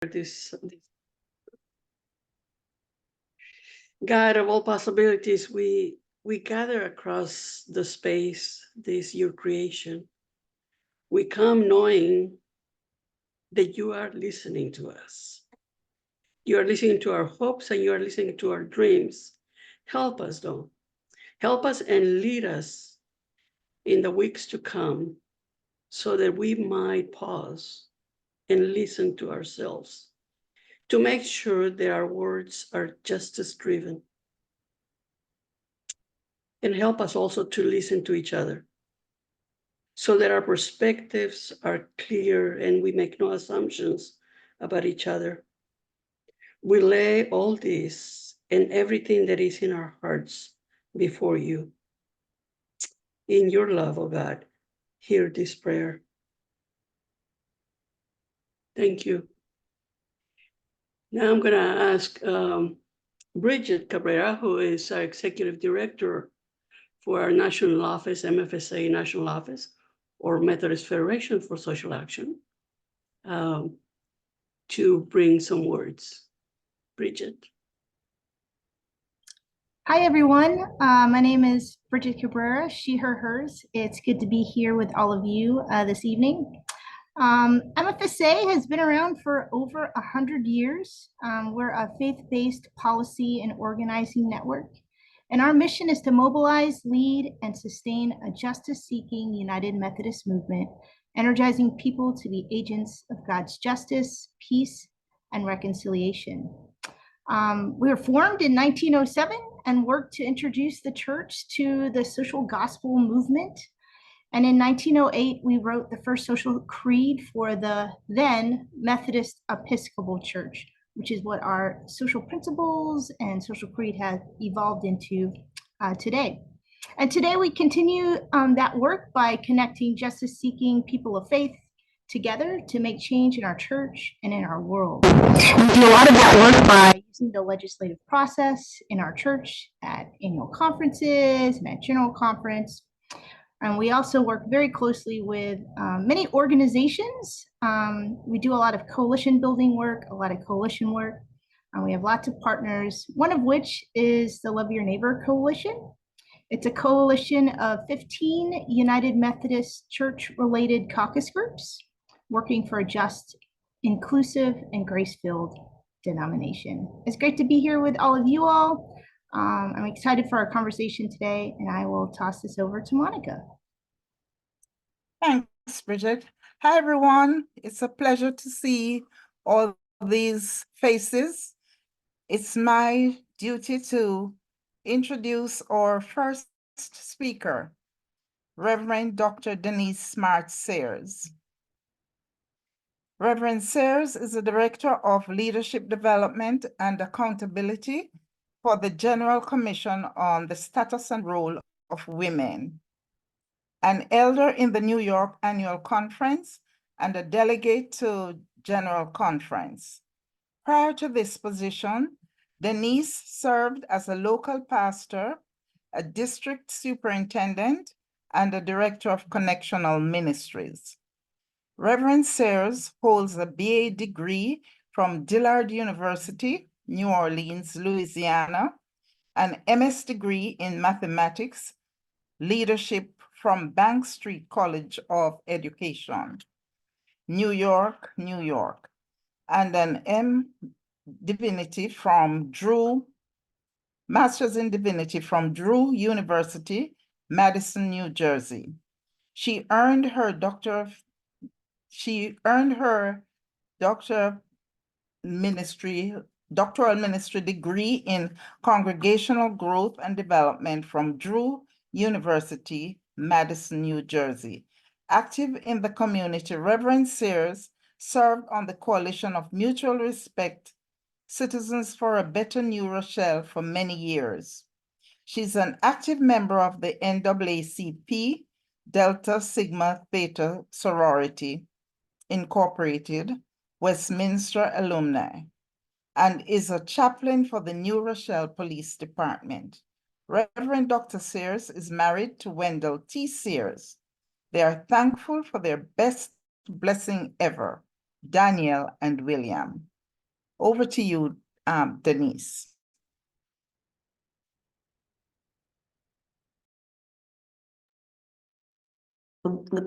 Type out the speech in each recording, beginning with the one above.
this God of all possibilities, we gather across the space, this your creation. We come knowing that you are listening to us. You are listening to our hopes and you are listening to our dreams. Help us, though. Help us and lead us in the weeks to come so that we might pause and listen to ourselves to make sure that our words are justice driven. And help us also to listen to each other so that our perspectives are clear and we make no assumptions about each other. We lay all this and everything that is in our hearts before you. In your love, oh God, hear this prayer. Thank you. Now I'm going to ask Bridget Cabrera, who is our Executive Director for our national office, MFSA National Office, or Methodist Federation for Social Action, to bring some words. Bridget. Hi, everyone. My name is Bridget Cabrera, she, her, hers. It's good to be here with all of you this evening. MFSA has been around for over 100 years. We're a faith-based policy and organizing network. And our mission is to mobilize, lead, and sustain a justice-seeking United Methodist movement, energizing people to be agents of God's justice, peace, and reconciliation. We were formed in 1907 and worked to introduce the church to the social gospel movement. And in 1908, we wrote the first social creed for the then Methodist Episcopal Church, which is what our social principles and social creed has evolved into today. And today we continue that work by connecting justice-seeking people of faith together to make change in our church and in our world. We do a lot of that work by using the legislative process in our church at annual conferences and at general conference. And we also work very closely with many organizations. We do a lot of coalition building work, a lot of coalition work. We have lots of partners, one of which is the Love Your Neighbor Coalition. It's a coalition of 15 United Methodist Church-related caucus groups working for a just, inclusive, and grace-filled denomination. It's great to be here with all of you all. I'm excited for our conversation today, and I will toss this over to Monica. Thanks, Bridget. Hi, everyone. It's a pleasure to see all these faces. It's my duty to introduce our first speaker, Reverend Dr. Denise Smart Sayers. Reverend Sayers is the Director of Leadership Development and Accountability for the General Commission on the Status and Role of Women, an elder in the New York Annual Conference and a delegate to General Conference. Prior to this position, Denise served as a local pastor, a district superintendent, and a director of connectional ministries. Reverend Sayers holds a BA degree from Dillard University, New Orleans, Louisiana, an MS degree in mathematics, leadership from Bank Street College of Education, New York, New York, and an M. Divinity from Master's in Divinity from Drew University, Madison, New Jersey. She earned her doctoral ministry degree in congregational growth and development from Drew University, Madison, New Jersey. Active in the community, Reverend Sayers served on the Coalition of Mutual Respect, Citizens for a Better New Rochelle for many years. She's an active member of the NAACP, Delta Sigma Theta Sorority, Incorporated, Westminster alumni, and is a chaplain for the New Rochelle Police Department. Reverend Dr. Sayers is married to Wendell T. Sayers. They are thankful for their best blessing ever, Daniel, and William. Over to you, Denise.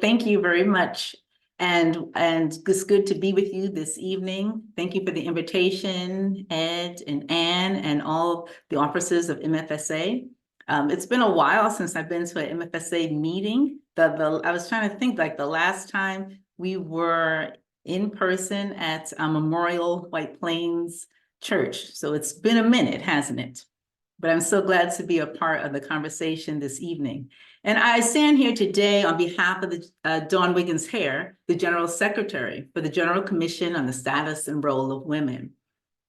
Thank you very much. And it's good to be with you this evening. Thank you for the invitation, Ed and Anne, and all the officers of MFSA. It's been a while since I've been to an MFSA meeting. I was trying to think, like the last time we were in person at Memorial White Plains Church. So it's been a minute, hasn't it? But I'm so glad to be a part of the conversation this evening. And I stand here today on behalf of Dawn Wiggins Hare, the General Secretary for the General Commission on the Status and Role of Women.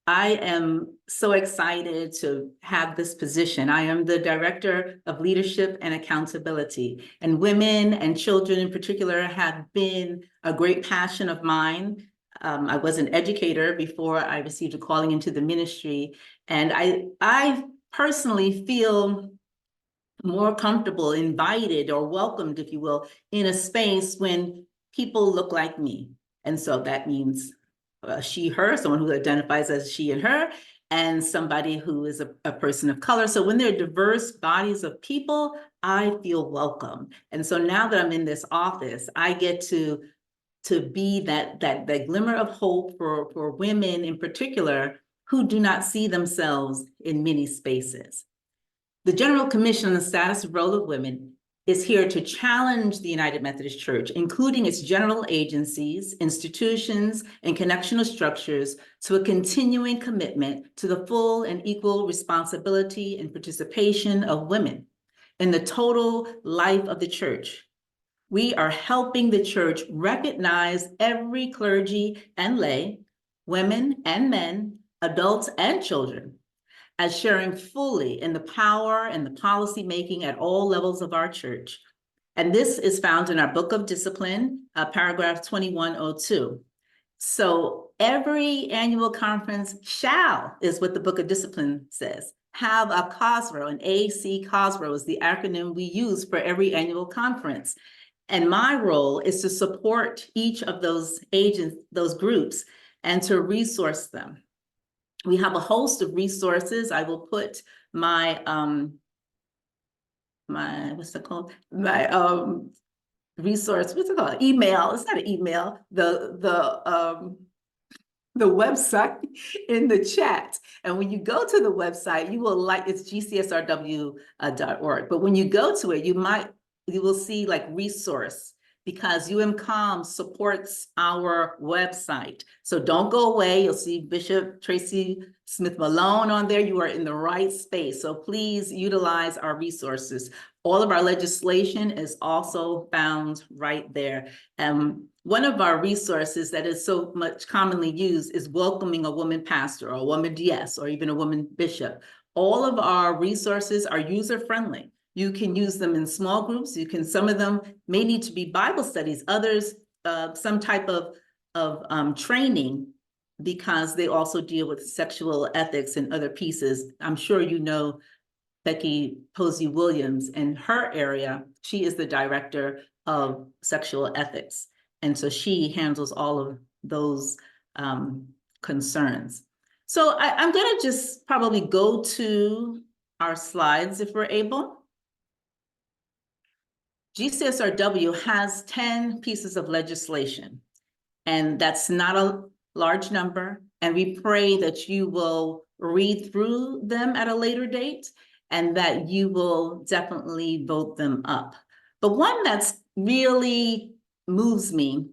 I am so excited to have this position. I am the Director of Leadership and Accountability, and women and children in particular have been a great passion of mine. I was an educator before I received a calling into the ministry, and I personally feel more comfortable, invited, or welcomed, if you will, in a space when people look like me. And so that means she, her, someone who identifies as she and her, and somebody who is a person of color. So when there are diverse bodies of people, I feel welcome. And so now that I'm in this office, I get to be that glimmer of hope for women in particular who do not see themselves in many spaces. The General Commission on the Status and Role of Women is here to challenge the United Methodist Church, including its general agencies, institutions, and connectional structures, to a continuing commitment to the full and equal responsibility and participation of women in the total life of the church. We are helping the church recognize every clergy and lay, women and men, adults and children, as sharing fully in the power and the policy making at all levels of our church. And this is found in our Book of Discipline, paragraph 2102. So every annual conference shall, is what the Book of Discipline says, have a COSRO, an AC COSRO is the acronym we use for every annual conference. And my role is to support each of those agents, those groups, and to resource them. We have a host of resources. I will put my what's it called? My resource, what's it called? Email. It's not an email. The website in the chat. And when you go to the website, you will like, it's gcsrw.org. But when you go to it, you will see like resource, because UMCOM supports our website. So don't go away. You'll see Bishop Tracy Smith Malone on there. You are in the right space. So please utilize our resources. All of our legislation is also found right there. One of our resources that is so much commonly used is welcoming a woman pastor or a woman DS or even a woman bishop. All of our resources are user-friendly. You can use them in small groups. Some of them may need to be Bible studies, others, some type of training, because they also deal with sexual ethics and other pieces. I'm sure you know Becky Posey Williams. In her area, she is the director of sexual ethics. And so she handles all of those concerns. So I'm gonna just probably go to our slides if we're able. GCSRW has 10 pieces of legislation, and that's not a large number. And we pray that you will read through them at a later date and that you will definitely vote them up. But one that's really moves me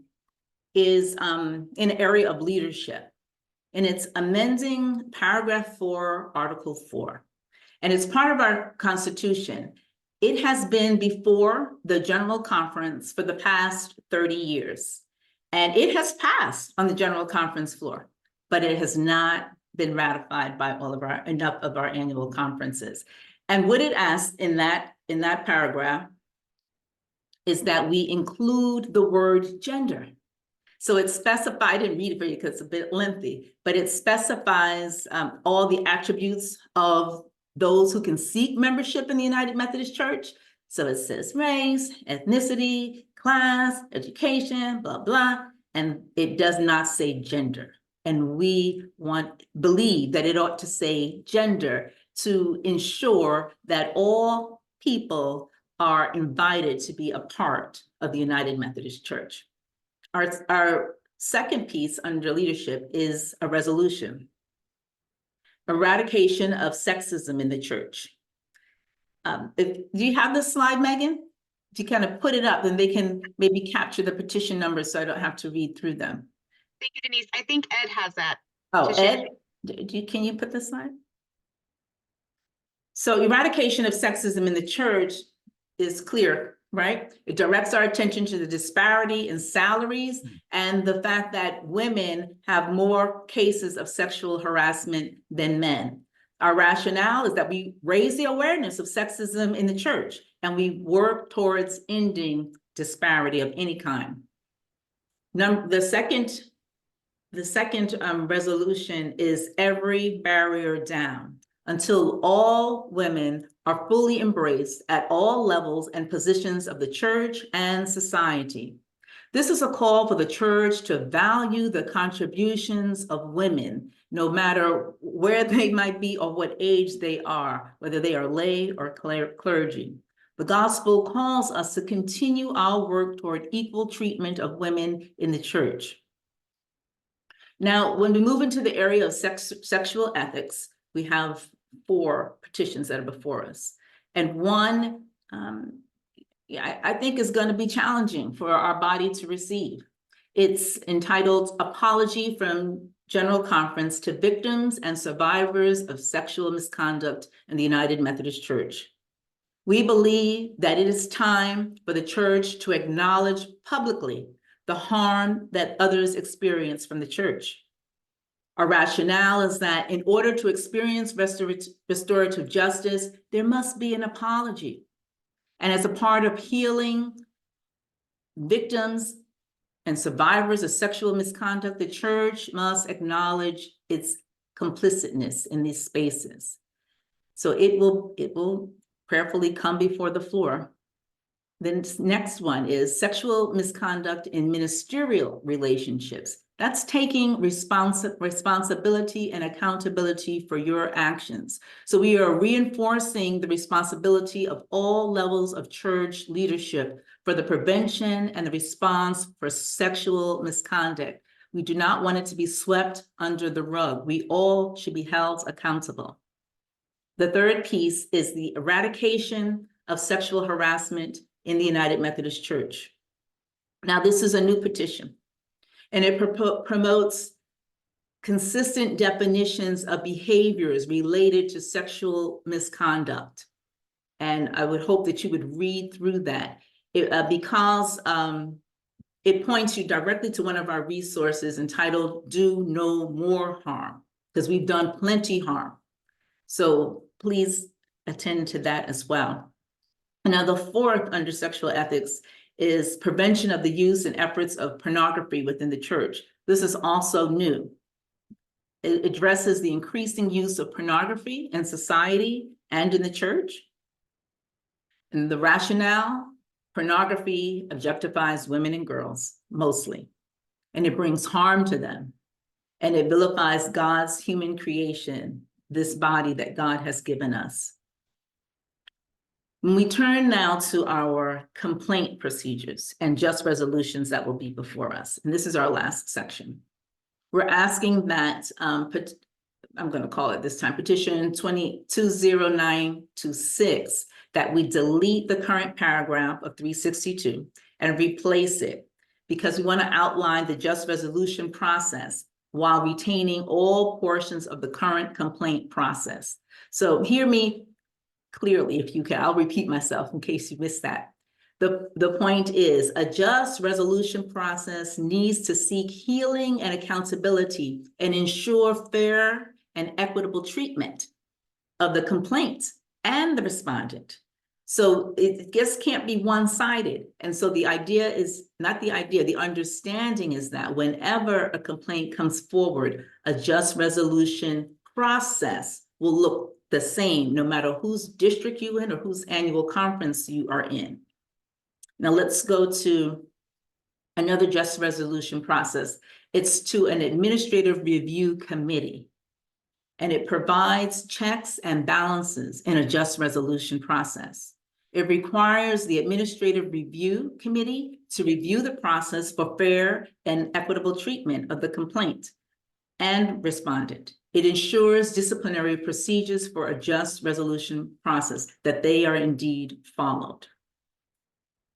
is in an area of leadership, and it's amending paragraph 4, article 4. And it's part of our Constitution. It has been before the General Conference for the past 30 years. And it has passed on the General Conference floor, but it has not been ratified by enough of our annual conferences. And what it asks in that paragraph is that we include the word gender. So it's specified, I didn't read it for you because it's a bit lengthy, but it specifies all the attributes of those who can seek membership in the United Methodist Church. So it says race, ethnicity, class, education, blah, blah. and it does not say gender. And we believe that it ought to say gender to ensure that all people are invited to be a part of the United Methodist Church. Our second piece under leadership is a resolution. Eradication of sexism in the church. Do you have this slide, Megan? If you kind of put it up, then they can maybe capture the petition numbers so I don't have to read through them. Thank you, Denise. I think Ed has that. Oh, to share. Ed, can you put this slide? So eradication of sexism in the church is clear, right? It directs our attention to the disparity in salaries and the fact that women have more cases of sexual harassment than men. Our rationale is that we raise the awareness of sexism in the church and we work towards ending disparity of any kind. The second resolution is every barrier down until all women are fully embraced at all levels and positions of the church and society. This is a call for the church to value the contributions of women, no matter where they might be or what age they are, whether they are lay or clergy. The gospel calls us to continue our work toward equal treatment of women in the church. Now, when we move into the area of sexual ethics, we have 4 petitions that are before us. And one, I think is going to be challenging for our body to receive. It's entitled Apology from General Conference to Victims and Survivors of Sexual Misconduct in the United Methodist Church. We believe that it is time for the church to acknowledge publicly the harm that others experience from the church. Our rationale is that in order to experience restorative justice, there must be an apology. And as a part of healing victims and survivors of sexual misconduct, the church must acknowledge its complicitness in these spaces. So it will prayerfully come before the floor. The next one is sexual misconduct in ministerial relationships. That's taking responsibility and accountability for your actions. So we are reinforcing the responsibility of all levels of church leadership for the prevention and the response for sexual misconduct. We do not want it to be swept under the rug. We all should be held accountable. The third piece is the eradication of sexual harassment in the United Methodist Church. Now, this is a new petition, and it promotes consistent definitions of behaviors related to sexual misconduct. And I would hope that you would read through that because it points you directly to one of our resources entitled Do No More Harm, because we've done plenty harm. So please attend to that as well. Now, the fourth under sexual ethics is prevention of the use and efforts of pornography within the church. This is also new. It addresses the increasing use of pornography in society and in the church. And the rationale, pornography objectifies women and girls mostly, and it brings harm to them. And it vilifies God's human creation, this body that God has given us. When we turn now to our complaint procedures and just resolutions that will be before us, and this is our last section. We're asking that, I'm going to call it this time, petition 20926, that we delete the current paragraph of 362 and replace it, because we want to outline the just resolution process while retaining all portions of the current complaint process. So hear me clearly, if you can. I'll repeat myself in case you missed that. The point is, a just resolution process needs to seek healing and accountability and ensure fair and equitable treatment of the complaint and the respondent. So it just can't be one-sided. And so the idea is, not the idea, the understanding is that whenever a complaint comes forward, a just resolution process will look the same, no matter whose district you're in or whose annual conference you are in. Now let's go to another just resolution process. It's to an administrative review committee. And it provides checks and balances in a just resolution process. It requires the administrative review committee to review the process for fair and equitable treatment of the complaint and respondent. It ensures disciplinary procedures for a just resolution process, that they are indeed followed.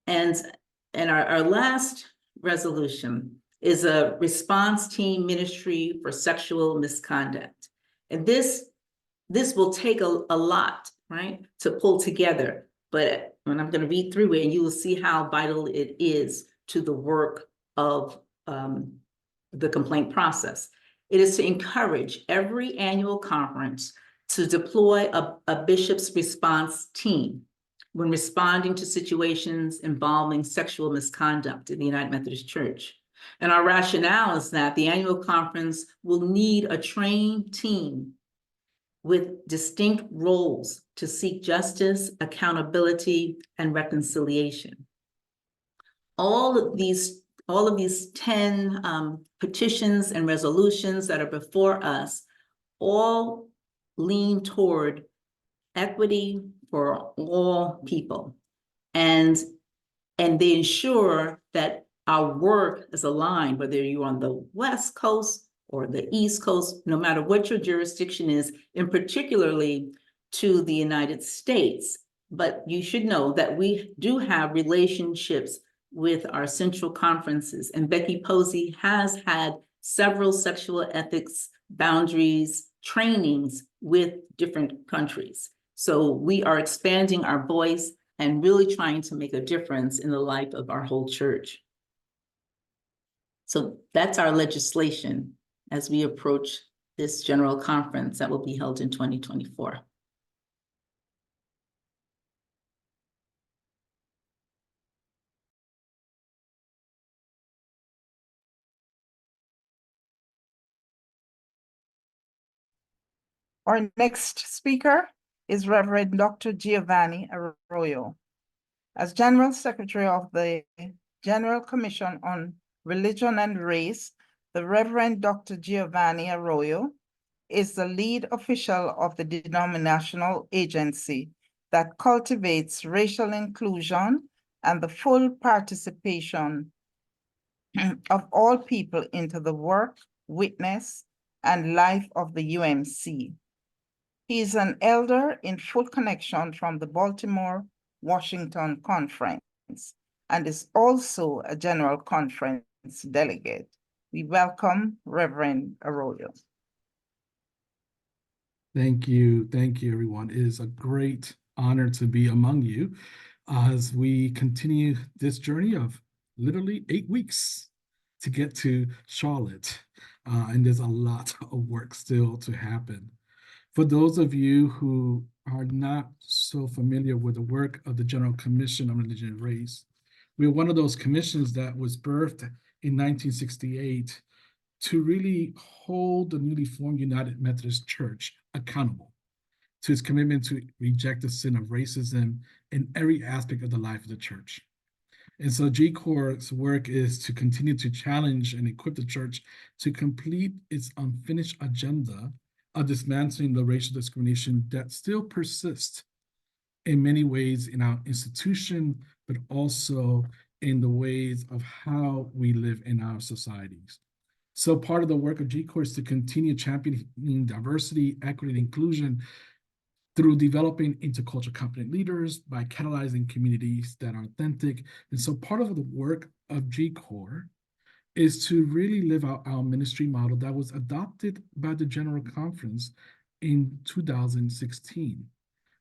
And our last resolution is a response team ministry for sexual misconduct. And this will take a lot, right, to pull together. But when I'm going to read through it, and you will see how vital it is to the work of the complaint process. It is to encourage every annual conference to deploy a bishop's response team when responding to situations involving sexual misconduct in the United Methodist Church. And our rationale is that the annual conference will need a trained team with distinct roles to seek justice, accountability, and reconciliation. All of these 10 petitions and resolutions that are before us all lean toward equity for all people. And they ensure that our work is aligned, whether you're on the West Coast or the East Coast, no matter what your jurisdiction is, and particularly to the United States. But you should know that we do have relationships with our central conferences, and Becky Posey has had several sexual ethics boundaries trainings with different countries. So we are expanding our voice and really trying to make a difference in the life of our whole church. So that's our legislation as we approach this general conference that will be held in 2024. Our next speaker is Reverend Dr. Giovanni Arroyo. As General Secretary of the General Commission on Religion and Race, the Reverend Dr. Giovanni Arroyo is the lead official of the denominational agency that cultivates racial inclusion and the full participation of all people into the work, witness, and life of the UMC. He is an elder in full connection from the Baltimore, Washington Conference, and is also a General Conference delegate. We welcome Reverend Arroyo. Thank you, everyone. It is a great honor to be among you as we continue this journey of literally 8 weeks to get to Charlotte. And there's a lot of work still to happen. For those of you who are not so familiar with the work of the General Commission on Religion and Race, we're one of those commissions that was birthed in 1968 to really hold the newly formed United Methodist Church accountable to its commitment to reject the sin of racism in every aspect of the life of the church. And so GCOR's work is to continue to challenge and equip the church to complete its unfinished agenda of dismantling the racial discrimination that still persists in many ways in our institution, but also in the ways of how we live in our societies. So part of the work of GCOR is to continue championing diversity, equity, and inclusion through developing intercultural competent leaders by catalyzing communities that are authentic. And so part of the work of GCOR is to really live out our ministry model that was adopted by the General Conference in 2016,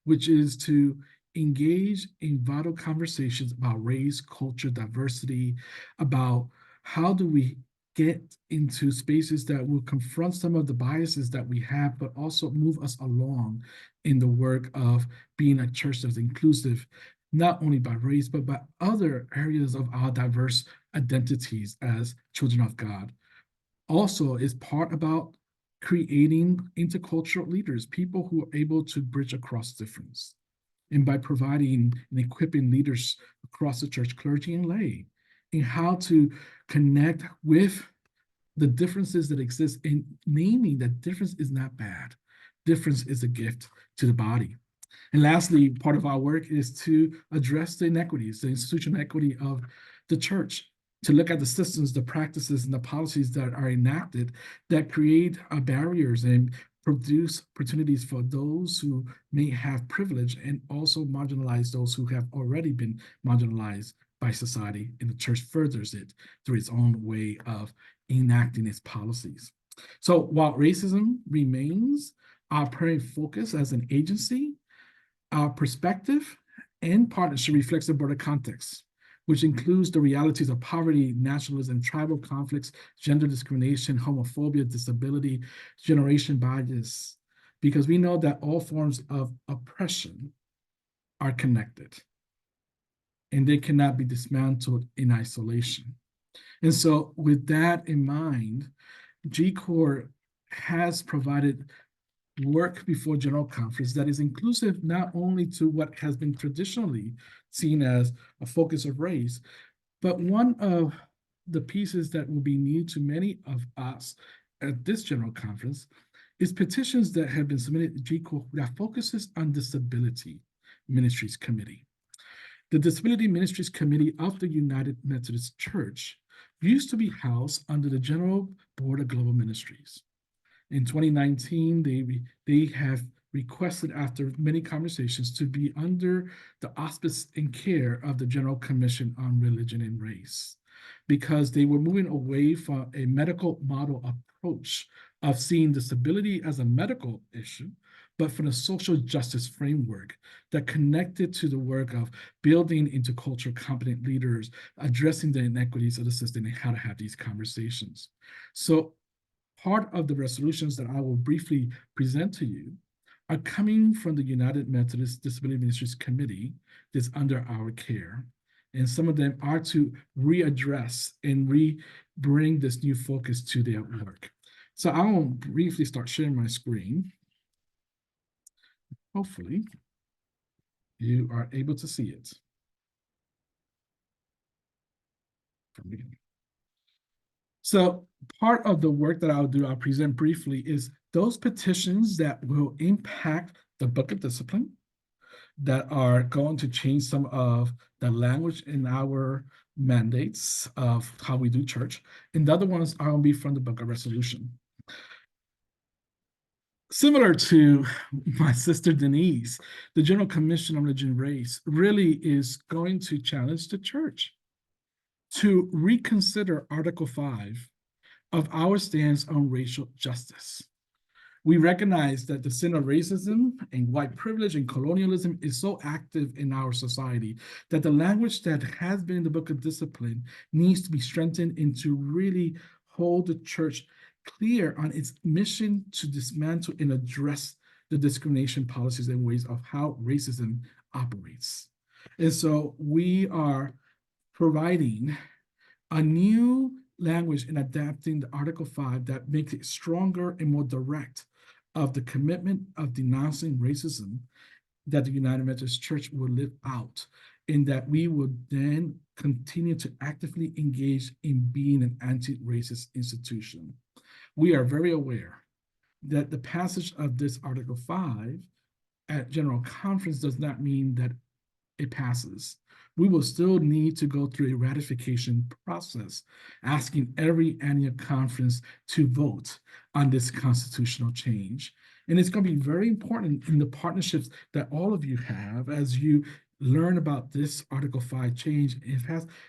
which is to engage in vital conversations about race, culture, diversity, about how do we get into spaces that will confront some of the biases that we have, but also move us along in the work of being a church that's inclusive, not only by race, but by other areas of our diverse identities as children of God. Also is part about creating intercultural leaders, people who are able to bridge across difference. And by providing and equipping leaders across the church, clergy and lay, in how to connect with the differences that exist, in naming that difference is not bad. Difference is a gift to the body. And lastly, part of our work is to address the inequities, the institutional equity of the church, to look at the systems, the practices, and the policies that are enacted that create barriers and produce opportunities for those who may have privilege, and also marginalize those who have already been marginalized by society, and the church furthers it through its own way of enacting its policies. So while racism remains our primary focus as an agency, our perspective and partnership reflects the broader context, which includes the realities of poverty, nationalism, tribal conflicts, gender discrimination, homophobia, disability, generation bias, because we know that all forms of oppression are connected and they cannot be dismantled in isolation. And so with that in mind, GCORE has provided work before General Conference that is inclusive not only to what has been traditionally seen as a focus of race, but one of the pieces that will be new to many of us at this General Conference is petitions that have been submitted to GCORE that focuses on Disability Ministries Committee. The Disability Ministries Committee of the United Methodist Church used to be housed under the General Board of Global Ministries. In 2019, they have requested, after many conversations, to be under the auspice and care of the General Commission on Religion and Race, because they were moving away from a medical model approach of seeing disability as a medical issue, but from a social justice framework that connected to the work of building into culture competent leaders, addressing the inequities of the system, and how to have these conversations. So part of the resolutions that I will briefly present to you are coming from the United Methodist Disability Ministries Committee that's under our care. And some of them are to readdress and bring this new focus to their work. So I will briefly start sharing my screen. Hopefully, you are able to see it. So part of the work that I'll do, I'll present briefly, is those petitions that will impact the Book of Discipline, that are going to change some of the language in our mandates of how we do church. And the other ones are going to be from the Book of Resolution. Similar to my sister Denise, the General Commission on Religion and Race really is going to challenge the church to reconsider Article 5 of our stance on racial justice. We recognize that the sin of racism and white privilege and colonialism is so active in our society that the language that has been in the Book of Discipline needs to be strengthened and to really hold the church clear on its mission to dismantle and address the discrimination policies and ways of how racism operates. And so we are providing a new language and adapting the Article 5 that makes it stronger and more direct of the commitment of denouncing racism that the United Methodist Church will live out, and that we would then continue to actively engage in being an anti-racist institution. We are very aware that the passage of this Article 5 at General Conference does not mean that it passes. We will still need to go through a ratification process, asking every annual conference to vote on this constitutional change. And it's going to be very important in the partnerships that all of you have as you learn about this Article 5 change.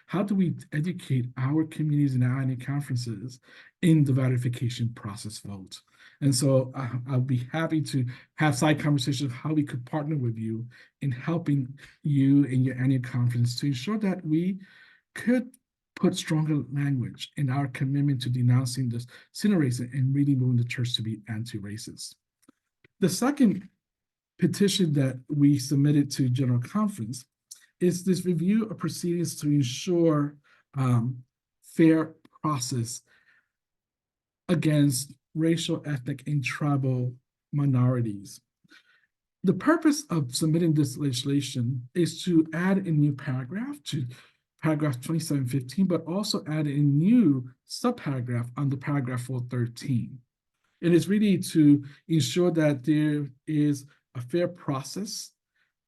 How do we educate our communities and our annual conferences in the ratification process vote? And so I'll be happy to have side conversations how we could partner with you in helping you in your annual conference to ensure that we could put stronger language in our commitment to denouncing this sin of racism and really moving the church to be anti-racist. The second petition that we submitted to General Conference is this review of proceedings to ensure fair process against racial, ethnic, and tribal minorities. The purpose of submitting this legislation is to add a new paragraph to paragraph 2715, but also added a new subparagraph under paragraph 413. It is really to ensure that there is a fair process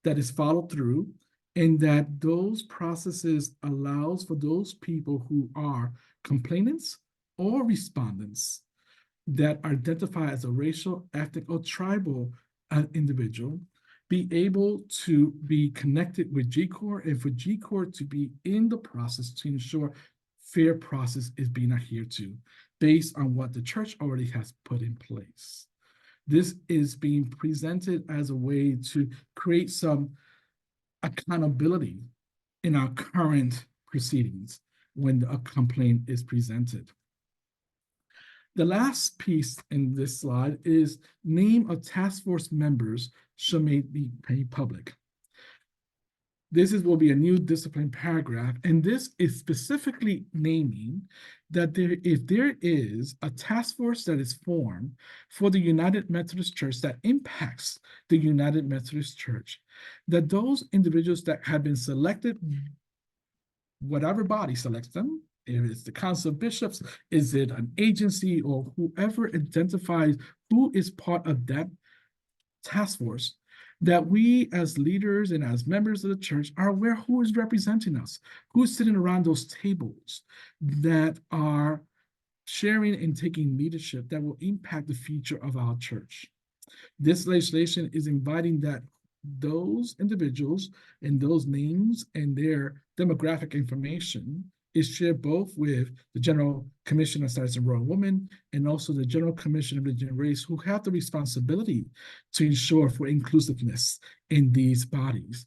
that is followed through, and that those processes allows for those people who are complainants or respondents that identify as a racial, ethnic, or tribal individual be able to be connected with GCOR, and for GCOR to be in the process to ensure fair process is being adhered to based on what the church already has put in place. This is being presented as a way to create some accountability in our current proceedings when a complaint is presented. The last piece in this slide is name of task force members shall be made public. This will be a new discipline paragraph, and this is specifically naming that if there is a task force that is formed for the United Methodist Church that impacts the United Methodist Church, that those individuals that have been selected, whatever body selects them, if it's the Council of Bishops, is it an agency, or whoever identifies who is part of that task force, that we as leaders and as members of the church are aware who is representing us, who's sitting around those tables that are sharing and taking leadership that will impact the future of our church. This legislation is inviting that those individuals and those names and their demographic information is shared both with the General Commission of Status and Royal Women and also the General Commission of Religion and Race, who have the responsibility to ensure for inclusiveness in these bodies.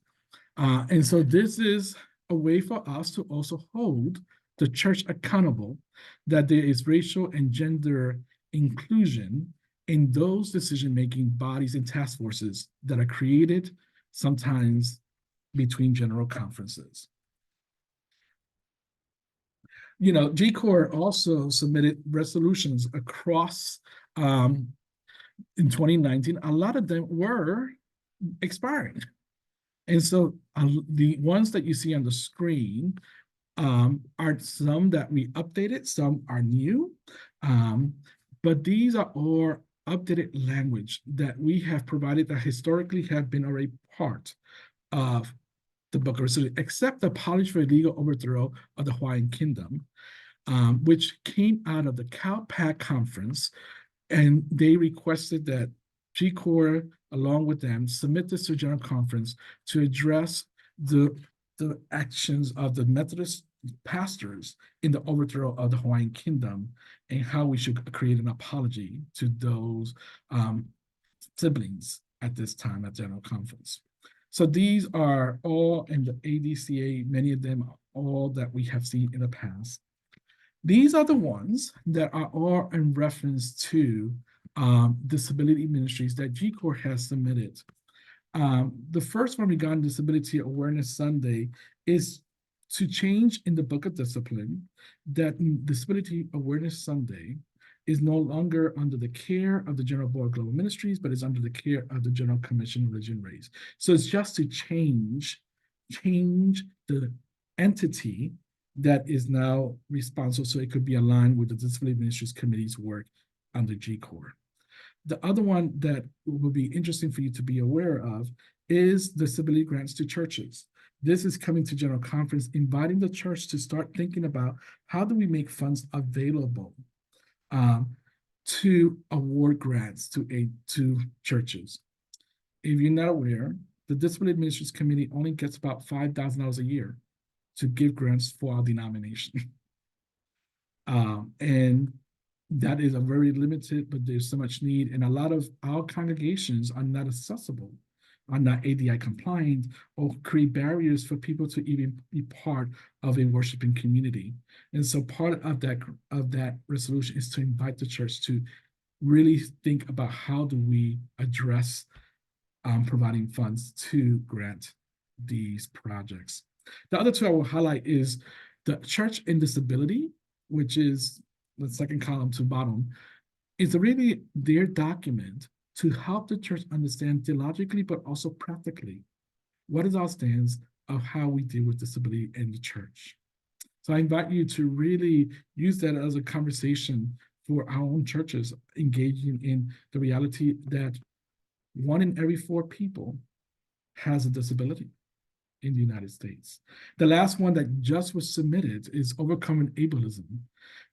And so this is a way for us to also hold the church accountable that there is racial and gender inclusion in those decision-making bodies and task forces that are created sometimes between general conferences. You know, GCOR also submitted resolutions across in 2019. A lot of them were expiring. And so the ones that you see on the screen are some that we updated, some are new, but these are all updated language that we have provided that historically have been already part of the Book of Resolution, except the policy for illegal overthrow of the Hawaiian Kingdom, which came out of the CalPAC conference, and they requested that GCOR, along with them, submit this to General Conference to address the actions of the Methodist pastors in the overthrow of the Hawaiian Kingdom, and how we should create an apology to those siblings at this time at General Conference. So these are all in the ADCA, many of them are all that we have seen in the past. These are the ones that are all in reference to disability ministries that GCOR has submitted. The first one regarding Disability Awareness Sunday is to change in the Book of Discipline that Disability Awareness Sunday is no longer under the care of the General Board of Global Ministries, but is under the care of the General Commission of Religion and Race. So it's just to change the entity that is now responsible, so it could be aligned with the Disability Ministries Committee's work under GCOR. The other one that will be interesting for you to be aware of is disability grants to churches. This is coming to General Conference, inviting the church to start thinking about how do we make funds available to award grants to churches. If you're not aware, the Disability Ministries Committee only gets about $5,000 a year to give grants for our denomination. And that is a very limited, but there's so much need. And a lot of our congregations are not accessible, are not ADI compliant, or create barriers for people to even be part of a worshiping community. And so part of that resolution is to invite the church to really think about how do we address providing funds to grant these projects. The other two I will highlight is the Church in Disability, which is the second column to bottom, is really their document to help the church understand theologically, but also practically, what is our stance of how we deal with disability in the church. So I invite you to really use that as a conversation for our own churches, engaging in the reality that 1 in every 4 people has a disability in the United States. The last one that just was submitted is overcoming ableism.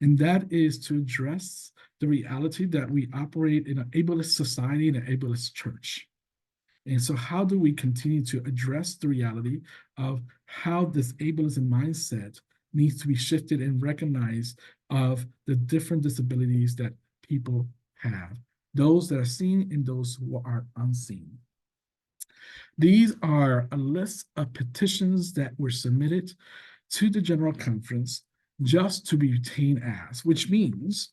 And that is to address the reality that we operate in an ableist society and an ableist church. And so how do we continue to address the reality of how this ableism mindset needs to be shifted and recognized of the different disabilities that people have, those that are seen and those who are unseen. These are a list of petitions that were submitted to the General Conference just to be retained as, which means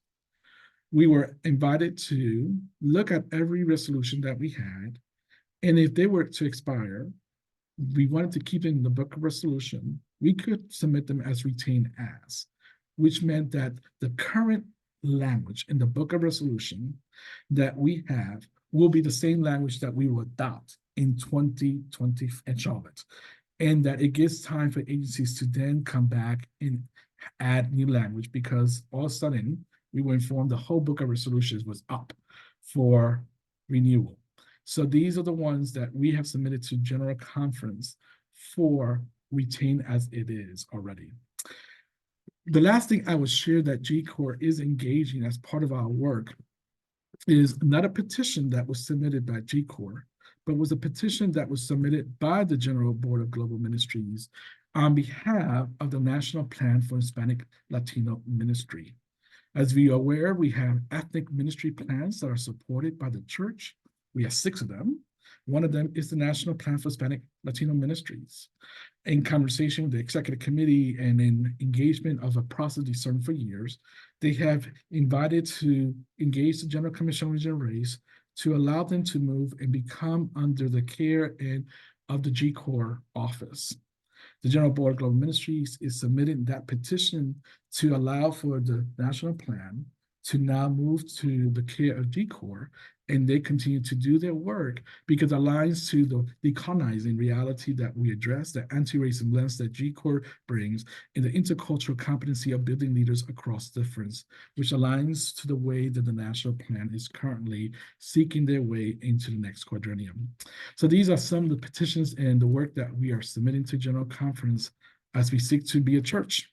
we were invited to look at every resolution that we had, and if they were to expire, we wanted to keep in the book of resolution, we could submit them as retained as, which meant that the current language in the book of resolution that we have will be the same language that we will adopt in 2020 in Charlotte, and that it gives time for agencies to then come back and add new language, because all of a sudden we were informed the whole book of resolutions was up for renewal. So these are the ones that we have submitted to General Conference for retain as it is already. The last thing I will share that G-Corps is engaging as part of our work is not a petition that was submitted by G-Corps, but was a petition that was submitted by the General Board of Global Ministries on behalf of the National Plan for Hispanic Latino Ministry. As we are aware, we have ethnic ministry plans that are supported by the church. We have 6 of them. One of them is the National Plan for Hispanic Latino Ministries. In conversation with the executive committee and in engagement of a process discerned for years, they have invited to engage the General Commission on Regional Race to allow them to move and become under the care and of the G-Corps office. The General Board of Global Ministries is submitting that petition to allow for the national plan to now move to the care of G-Corps, and they continue to do their work because it aligns to the decolonizing reality that we address, the anti-racism lens that G-Corps brings, and the intercultural competency of building leaders across difference, which aligns to the way that the national plan is currently seeking their way into the next quadrennium. So these are some of the petitions and the work that we are submitting to General Conference as we seek to be a church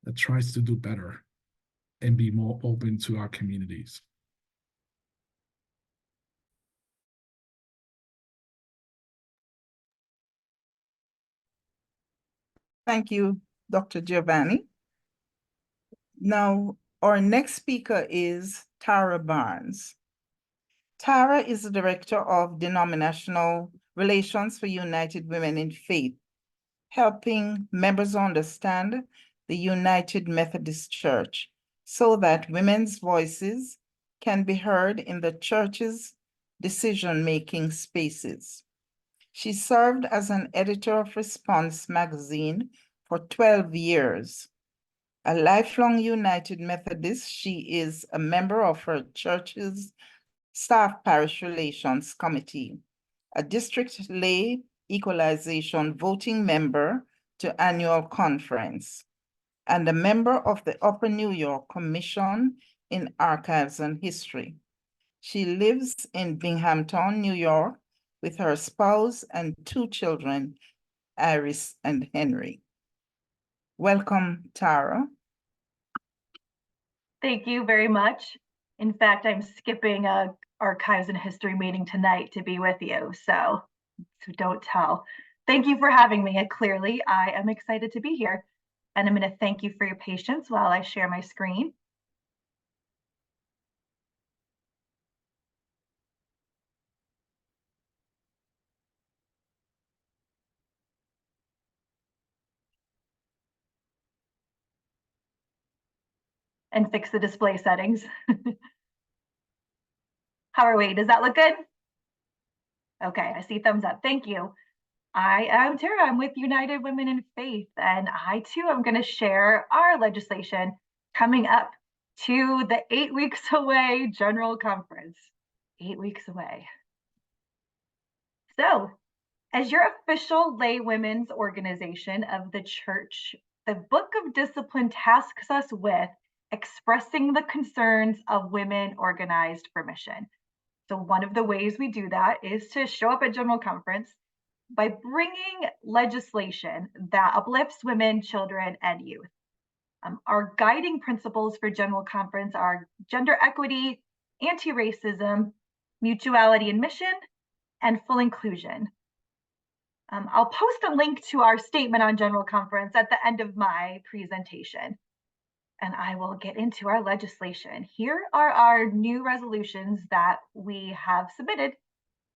that tries to do better and be more open to our communities. Thank you, Dr. Giovanni. Now, our next speaker is Tara Barnes. Tara is the Director of Denominational Relations for United Women in Faith, helping members understand the United Methodist Church so that women's voices can be heard in the church's decision-making spaces. She served as an editor of Response magazine for 12 years. A lifelong United Methodist, she is a member of her church's Staff Parish Relations Committee, a district lay equalization voting member to annual conference, and a member of the Upper New York Commission in Archives and History. She lives in Binghamton, New York, with her spouse and 2 children, Iris and Henry. Welcome, Tara. Thank you very much. In fact, I'm skipping a Archives and History meeting tonight to be with you, so don't tell. Thank you for having me. Clearly, I am excited to be here, and I'm going to thank you for your patience while I share my screen. And fix the display settings. How are we? Does that look good? Okay, I see thumbs up. Thank you. I am Tara. I'm with United Women in Faith, and I too am going to share our legislation coming up to the 8 weeks away General Conference. 8 weeks away. So As your official lay women's organization of the church, the Book of Discipline tasks us with expressing the concerns of women organized for mission. So one of the ways we do that is to show up at General Conference by bringing legislation that uplifts women, children, and youth. Our guiding principles for General Conference are gender equity, anti-racism, mutuality in mission, and full inclusion. I'll post a link to our statement on General Conference at the end of my presentation. And I will get into our legislation. Here are our new resolutions that we have submitted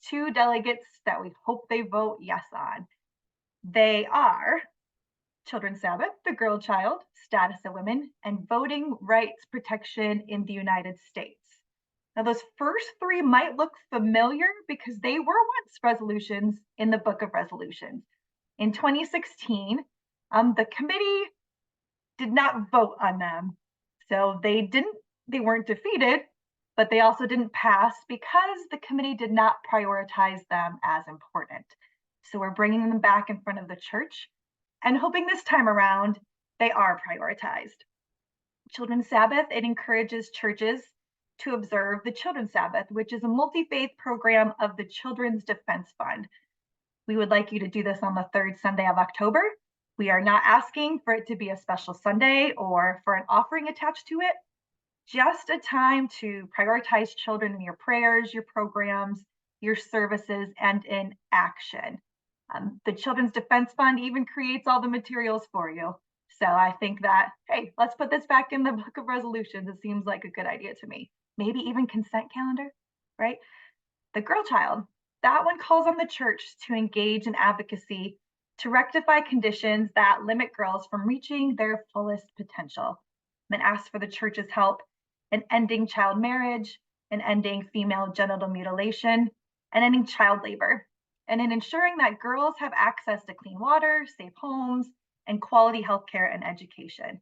to delegates that we hope they vote yes on. They are Children's Sabbath, the girl child, status of women, and voting rights protection in the United States. Now, those first three might look familiar because they were once resolutions in the Book of Resolutions. In 2016, the committee did not vote on them. So they weren't defeated, but they also didn't pass because the committee did not prioritize them as important. So we're bringing them back in front of the church and hoping this time around they are prioritized. Children's Sabbath, it encourages churches to observe the Children's Sabbath, which is a multi-faith program of the Children's Defense Fund. We would like you to do this on the third Sunday of October. We are not asking for it to be a special Sunday or for an offering attached to it, just a time to prioritize children in your prayers, your programs, your services, and in action. The Children's Defense Fund even creates all the materials for you. So I think that, hey, let's put this back in the Book of Resolutions. It seems like a good idea to me. Maybe even consent calendar, right? The girl child, that one calls on the church to engage in advocacy to rectify conditions that limit girls from reaching their fullest potential, and asks for the church's help in ending child marriage, and ending female genital mutilation, and ending child labor, and in ensuring that girls have access to clean water, safe homes, and quality healthcare and education.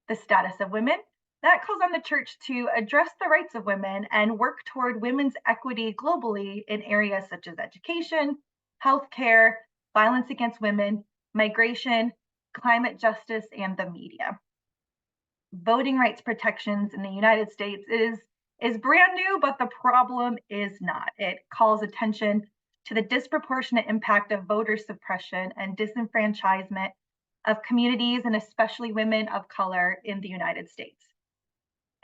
The status of women, that calls on the church to address the rights of women and work toward women's equity globally in areas such as education, healthcare, violence against women, migration, climate justice, and the media. Voting rights protections in the United States is brand new, but the problem is not. It calls attention to the disproportionate impact of voter suppression and disenfranchisement of communities, and especially women of color in the United States.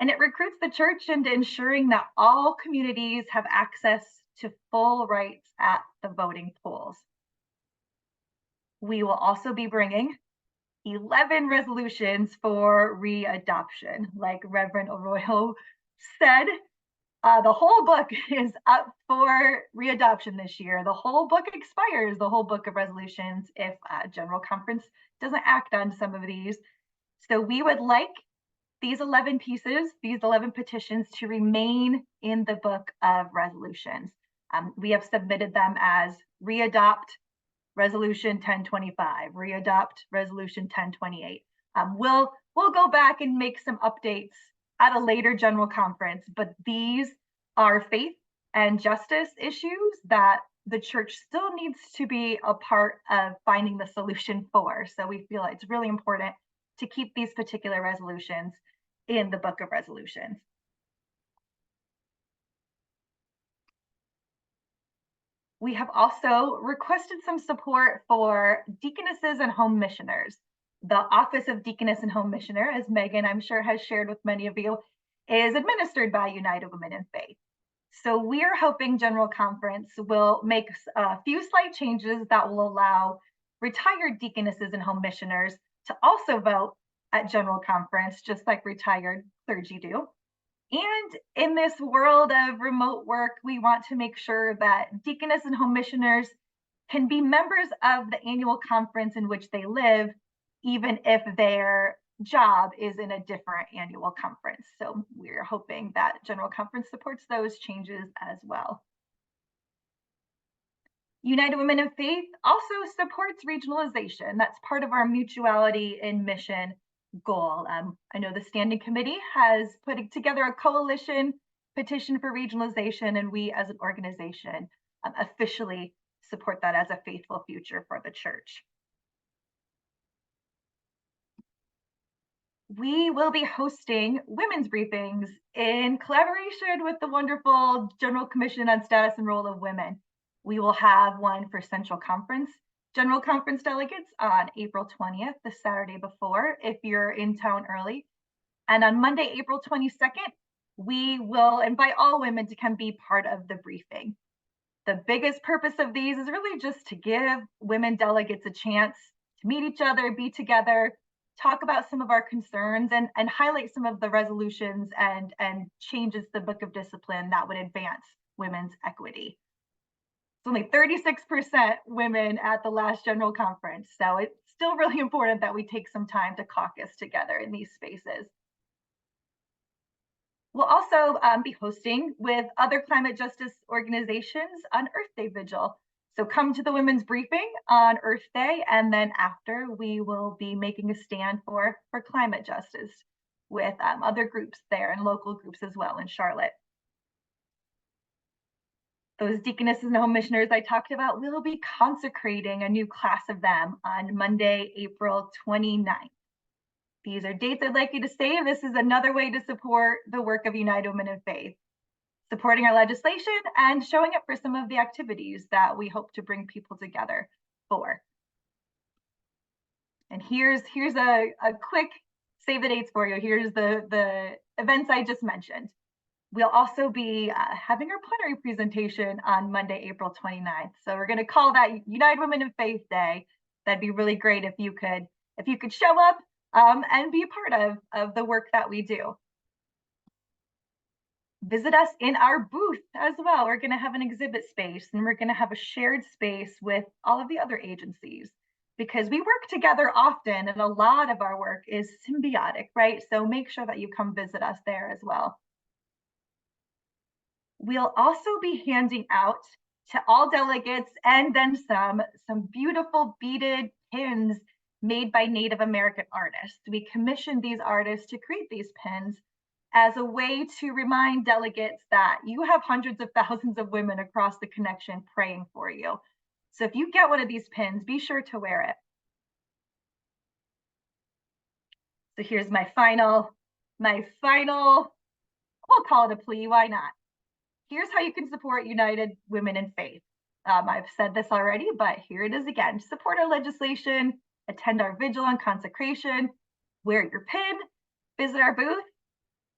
And it recruits the church into ensuring that all communities have access to full rights at the voting polls. We will also be bringing 11 resolutions for readoption. Like Reverend Arroyo said, the whole book is up for readoption this year. The whole book expires, the whole Book of Resolutions, if General Conference doesn't act on some of these. So we would like these 11 pieces, these 11 petitions to remain in the Book of Resolutions. We have submitted them as readopt Resolution 1025, readopt Resolution 1028. We'll go back and make some updates at a later General Conference, but these are faith and justice issues that the church still needs to be a part of finding the solution for. So we feel it's really important to keep these particular resolutions in the Book of Resolutions. We have also requested some support for deaconesses and home missioners. The Office of Deaconess and Home Missioner, as Megan, I'm sure, has shared with many of you, is administered by United Women in Faith. So we are hoping General Conference will make a few slight changes that will allow retired deaconesses and home missioners to also vote at General Conference, just like retired clergy do. And in this world of remote work, we want to make sure that deaconess and home missioners can be members of the annual conference in which they live, even if their job is in a different annual conference. So we're hoping that General Conference supports those changes as well. United Women in Faith also supports regionalization. That's part of our mutuality in mission goal. I know the Standing Committee has put together a coalition petition for regionalization, and we as an organization officially support that as a faithful future for the church. We will be hosting women's briefings in collaboration with the wonderful General Commission on Status and Role of Women. We will have one for Central Conference, General Conference delegates on April 20th, the Saturday before, if you're in town early. And on Monday, April 22nd, we will invite all women to come be part of the briefing. The biggest purpose of these is really just to give women delegates a chance to meet each other, be together, talk about some of our concerns, and highlight some of the resolutions and changes to the Book of Discipline that would advance women's equity. It's only 36% women at the last General Conference, so it's still really important that we take some time to caucus together in these spaces. We'll also be hosting with other climate justice organizations on Earth Day Vigil. So come to the women's briefing on Earth Day, and then after we will be making a stand for climate justice with other groups there and local groups as well in Charlotte. Those deaconesses and home missioners I talked about, we'll be consecrating a new class of them on Monday, April 29th. These are dates I'd like you to save. This is another way to support the work of United Women in Faith, supporting our legislation and showing up for some of the activities that we hope to bring people together for. And here's a quick save the dates for you. Here's the events I just mentioned. We'll also be having our plenary presentation on Monday, April 29th. So we're going to call that United Women in Faith Day. That'd be really great if you could show up and be a part of the work that we do. Visit us in our booth as well. We're going to have an exhibit space, and we're going to have a shared space with all of the other agencies, because we work together often and a lot of our work is symbiotic, right? So make sure that you come visit us there as well. We'll also be handing out to all delegates and then some beautiful beaded pins made by Native American artists. We commissioned these artists to create these pins as a way to remind delegates that you have hundreds of thousands of women across the connection praying for you. So if you get one of these pins, be sure to wear it. So here's my final, we'll call it a plea, why not? Here's how you can support United Women in Faith. I've said this already, but here it is again. Support our legislation, attend our vigil on consecration, wear your pin, visit our booth.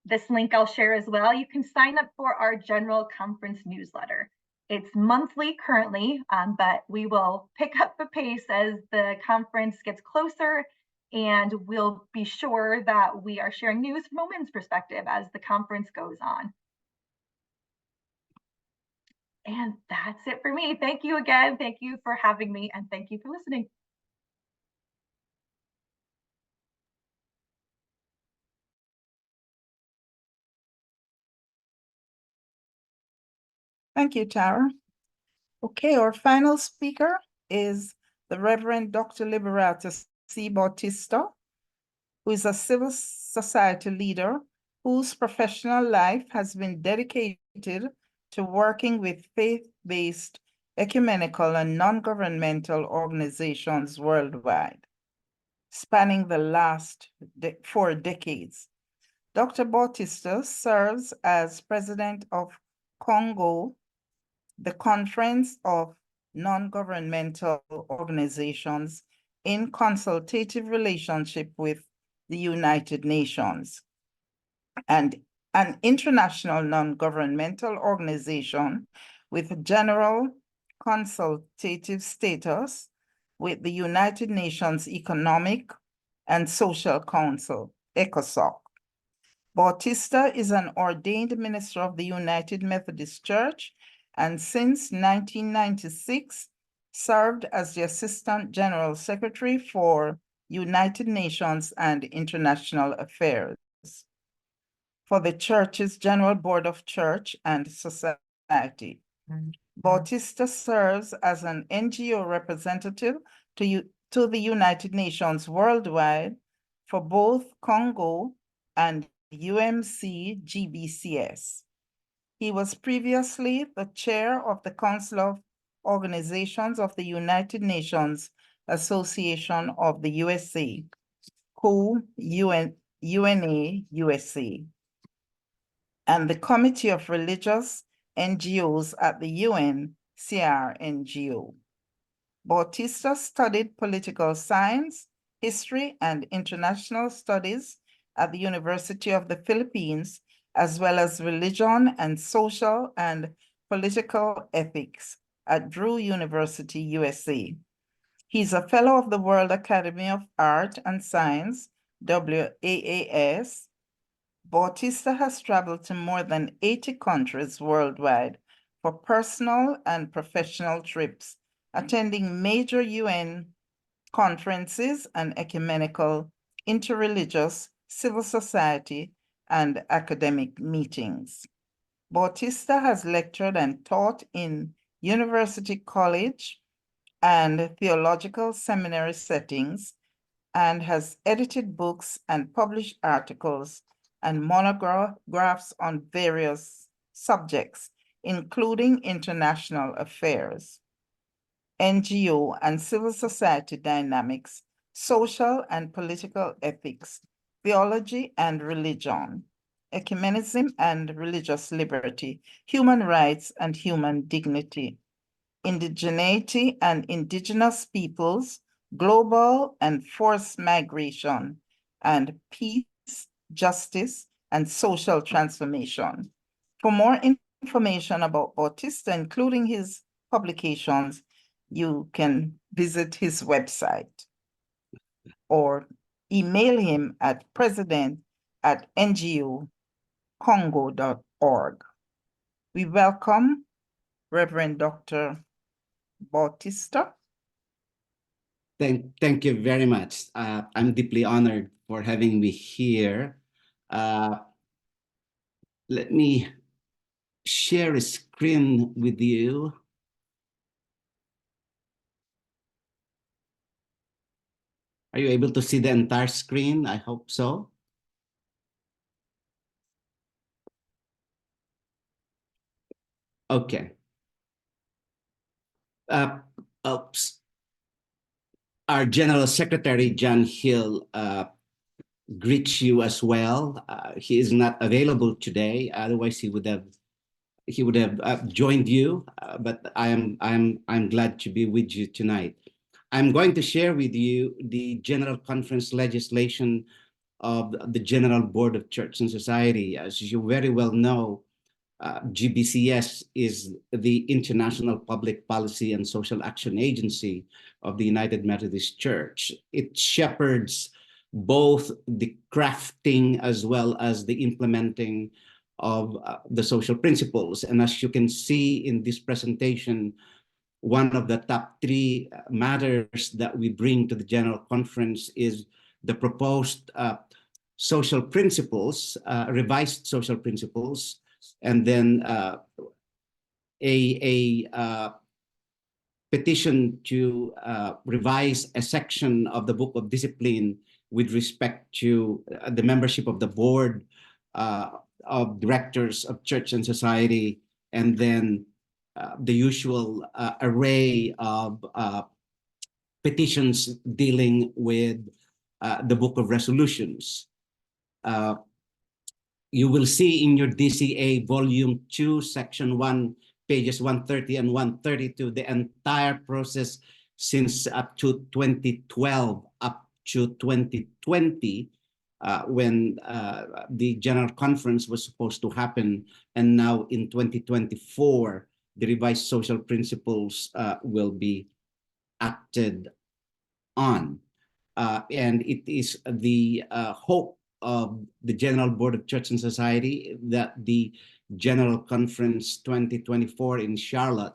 This link I'll share as well. You can sign up for our General Conference newsletter. It's monthly currently, but we will pick up the pace as the conference gets closer, and we'll be sure that we are sharing news from a women's perspective as the conference goes on. And that's it for me. Thank you again. Thank you for having me, and thank you for listening. Thank you, Tara. Okay, our final speaker is the Reverend Dr. Liberata C. Bautista, who is a civil society leader whose professional life has been dedicated to working with faith-based ecumenical and non-governmental organizations worldwide, spanning the last 4 decades. Dr. Bautista serves as president of Congo, the Conference of Non-Governmental Organizations in consultative relationship with the United Nations, and an international non-governmental organization with general consultative status with the United Nations Economic and Social Council, ECOSOC. Bautista is an ordained minister of the United Methodist Church, and since 1996 served as the Assistant General Secretary for United Nations and International Affairs for the Church's General Board of Church and Society. Bautista serves as an NGO representative to the United Nations worldwide for both Congo and UMC-GBCS. He was previously the chair of the Council of Organizations of the United Nations Association of the USA, UNA USA, and the Committee of Religious NGOs at the UN, CRNGO. Bautista studied political science, history, and international studies at the University of the Philippines, as well as religion and social and political ethics at Drew University, USA. He's a fellow of the World Academy of Art and Science, WAAS. Bautista has traveled to more than 80 countries worldwide for personal and professional trips, attending major UN conferences and ecumenical, interreligious, civil society, and academic meetings. Bautista has lectured and taught in university, college, and theological seminary settings, and has edited books and published articles and monographs on various subjects, including international affairs, NGO and civil society dynamics, social and political ethics, theology and religion, ecumenism and religious liberty, human rights and human dignity, indigeneity and indigenous peoples, global and forced migration, and peace, justice, and social transformation. For more information about Bautista, including his publications, you can visit his website or email him at president@ngocongo.org. We welcome Reverend Dr. Bautista. Thank you very much. I'm deeply honored for having me here. Let me share a screen with you. Are you able to see the entire screen? I hope so. Okay. Oops. Our General Secretary, John Hill, greets you as well. He is not available today. Otherwise, he would have joined you. But I'm glad to be with you tonight. I'm going to share with you the General Conference legislation of the General Board of Church and Society. As you very well know, GBCS is the International Public Policy and Social Action Agency of the United Methodist Church. It shepherds both the crafting as well as the implementing of the social principles. And as you can see in this presentation, one of the top three matters that we bring to the General Conference is the proposed social principles, revised social principles, and then a petition to revise a section of the Book of Discipline with respect to the membership of the board of directors of church and society, and then the usual array of petitions dealing with the Book of Resolutions. You will see in your DCA Volume 2, Section 1, pages 130 and 132, the entire process since up to 2012, up to 2020, when the General Conference was supposed to happen. And now in 2024, the revised social principles will be acted on. And it is the hope of the General Board of Church and Society that the General Conference 2024 in Charlotte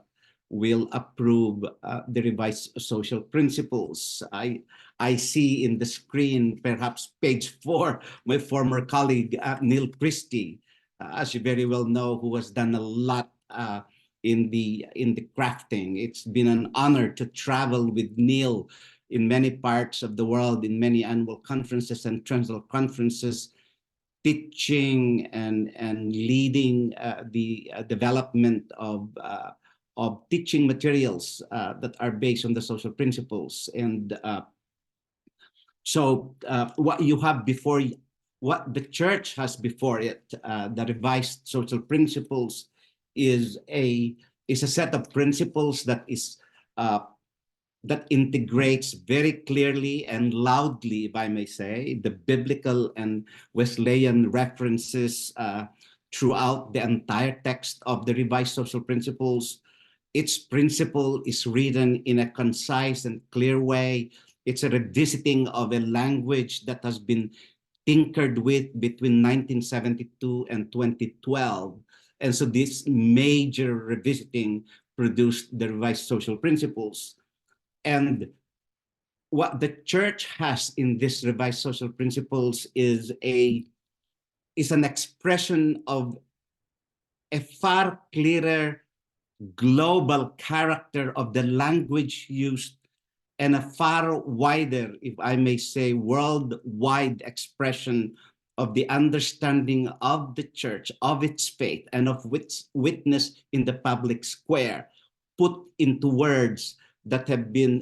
will approve the revised social principles. I see in the screen, perhaps page 4, my former colleague, Neil Christie, as you very well know, who has done a lot in the crafting. It's been an honor to travel with Neil in many parts of the world, in many annual conferences and transnational conferences, teaching and leading the development of teaching materials that are based on the social principles. And so what you have before, what the church has before it, the revised social principles, is a set of principles that is that integrates very clearly and loudly, if I may say, the biblical and Wesleyan references throughout the entire text of the revised social principles. Its principle is written in a concise and clear way. It's a revisiting of a language that has been tinkered with between 1972 and 2012. And so this major revisiting produced the revised social principles. And what the church has in this revised social principles is an expression of a far clearer global character of the language used, and a far wider, if I may say, worldwide expression of the understanding of the church, of its faith, and of its witness in the public square, put into words that have been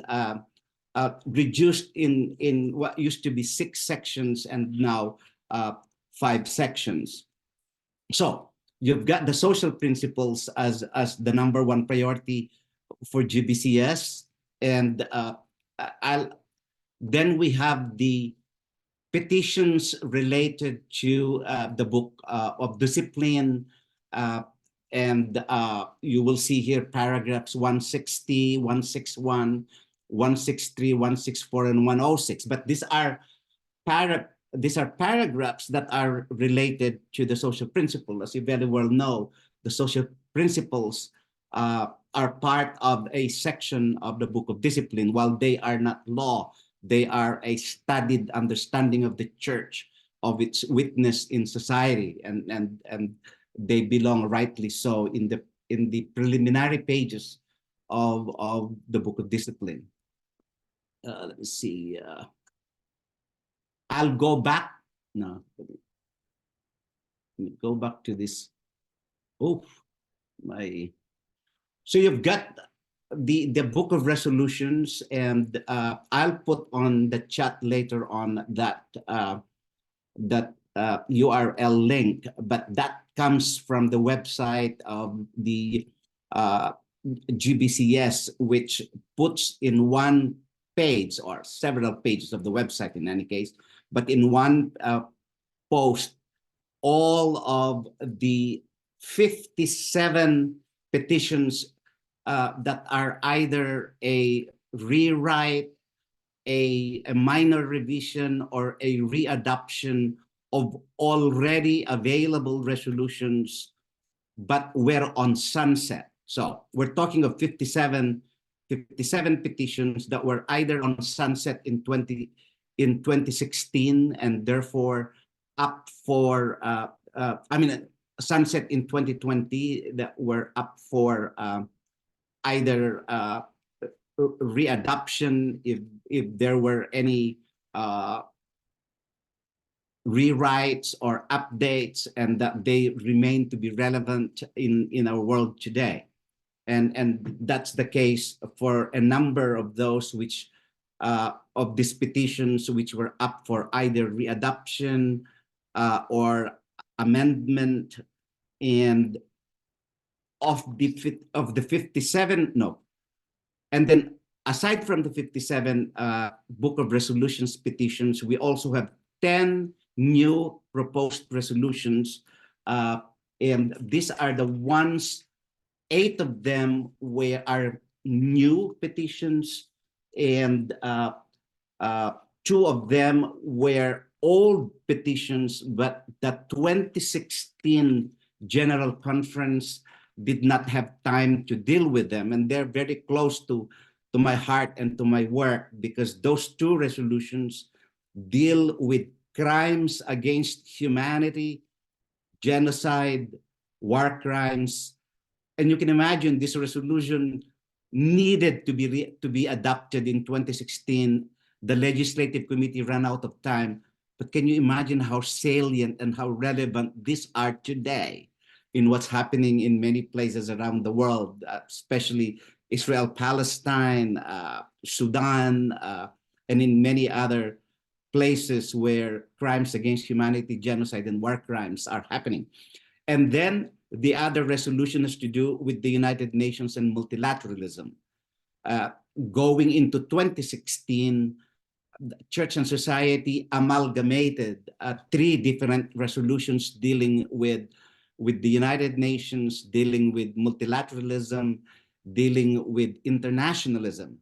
reduced in what used to be 6 sections and now 5 sections. So you've got the social principles as the #1 priority for GBCS, and then we have the petitions related to the book of discipline, and you will see here paragraphs 160, 161, 163, 164, and 106. But these are paragraphs that are related to the social principle. As you very well know, the social principles are part of a section of the Book of Discipline. While they are not law, they are a studied understanding of the church, of its witness in society, and they belong rightly so in the preliminary pages of the Book of Discipline. Let me see. I'll go back. No, let me go back to this. Oh, my. So you've got the Book of Resolutions, and I'll put on the chat later on that URL link, but that comes from the website of the GBCS, which puts in one page or several pages of the website in any case, but in one post, all of the 57 petitions that are either a rewrite, a minor revision, or a readoption of already available resolutions, but were on sunset. So we're talking of 57 petitions that were either on sunset in 2016 and therefore up for sunset in 2020 that were up for either readoption if there were any rewrites or updates, and that they remain to be relevant in our world today. And that's the case for a number of those which of these petitions which were up for either readoption or amendment. And of the 57, no. And then aside from the 57 Book of Resolutions petitions, we also have 10 new proposed resolutions. And these are the ones, 8 of them are new petitions, and 2 of them were old petitions, but the 2016 General Conference did not have time to deal with them. And they're very close to my heart and to my work, because those 2 resolutions deal with crimes against humanity, genocide, war crimes. And you can imagine this resolution needed to be adopted in 2016. The Legislative Committee ran out of time. But can you imagine how salient and how relevant these are today? in what's happening in many places around the world, especially Israel, Palestine, Sudan, and in many other places where crimes against humanity, genocide, and war crimes are happening. And then the other resolution is to do with the United Nations and multilateralism. Going into 2016, Church and Society amalgamated 3 different resolutions dealing with the United Nations, dealing with multilateralism, dealing with internationalism.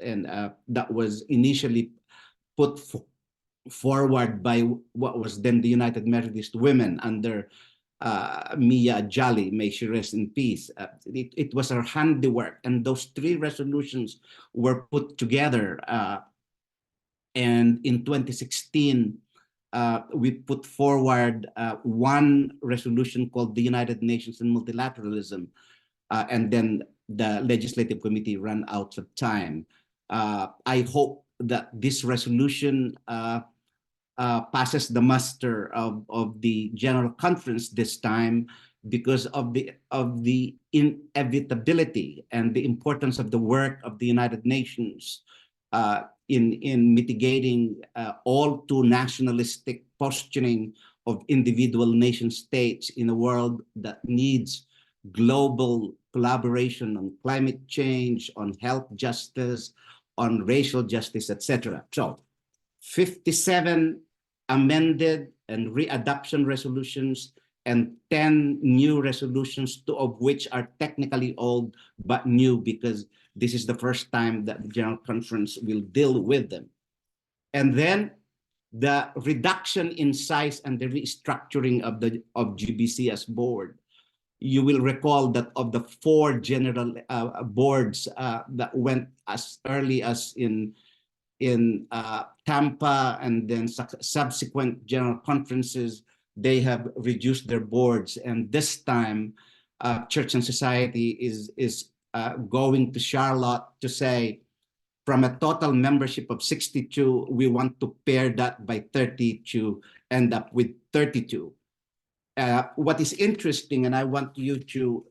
And that was initially put forward by what was then the United Methodist Women under Mia Jolly, may she rest in peace. It was her handiwork, and those 3 resolutions were put together. And in 2016, we put forward 1 resolution called the United Nations and Multilateralism, and then the Legislative Committee ran out of time. I hope that this resolution passes the muster of the General Conference this time, because of the inevitability and the importance of the work of the United Nations in mitigating all too nationalistic posturing of individual nation states in a world that needs global collaboration on climate change, on health justice, on racial justice, etc. So 57 amended and readoption resolutions and 10 new resolutions, 2 of which are technically old but new, because this is the first time that the General Conference will deal with them. And then the reduction in size and the restructuring of GBC board. You will recall that of the 4 general boards that went as early as in Tampa, and then subsequent general conferences, they have reduced their boards. And this time, Church and Society is going to Charlotte to say, from a total membership of 62, we want to pair that by 30 to end up with 32. What is interesting, and I want you to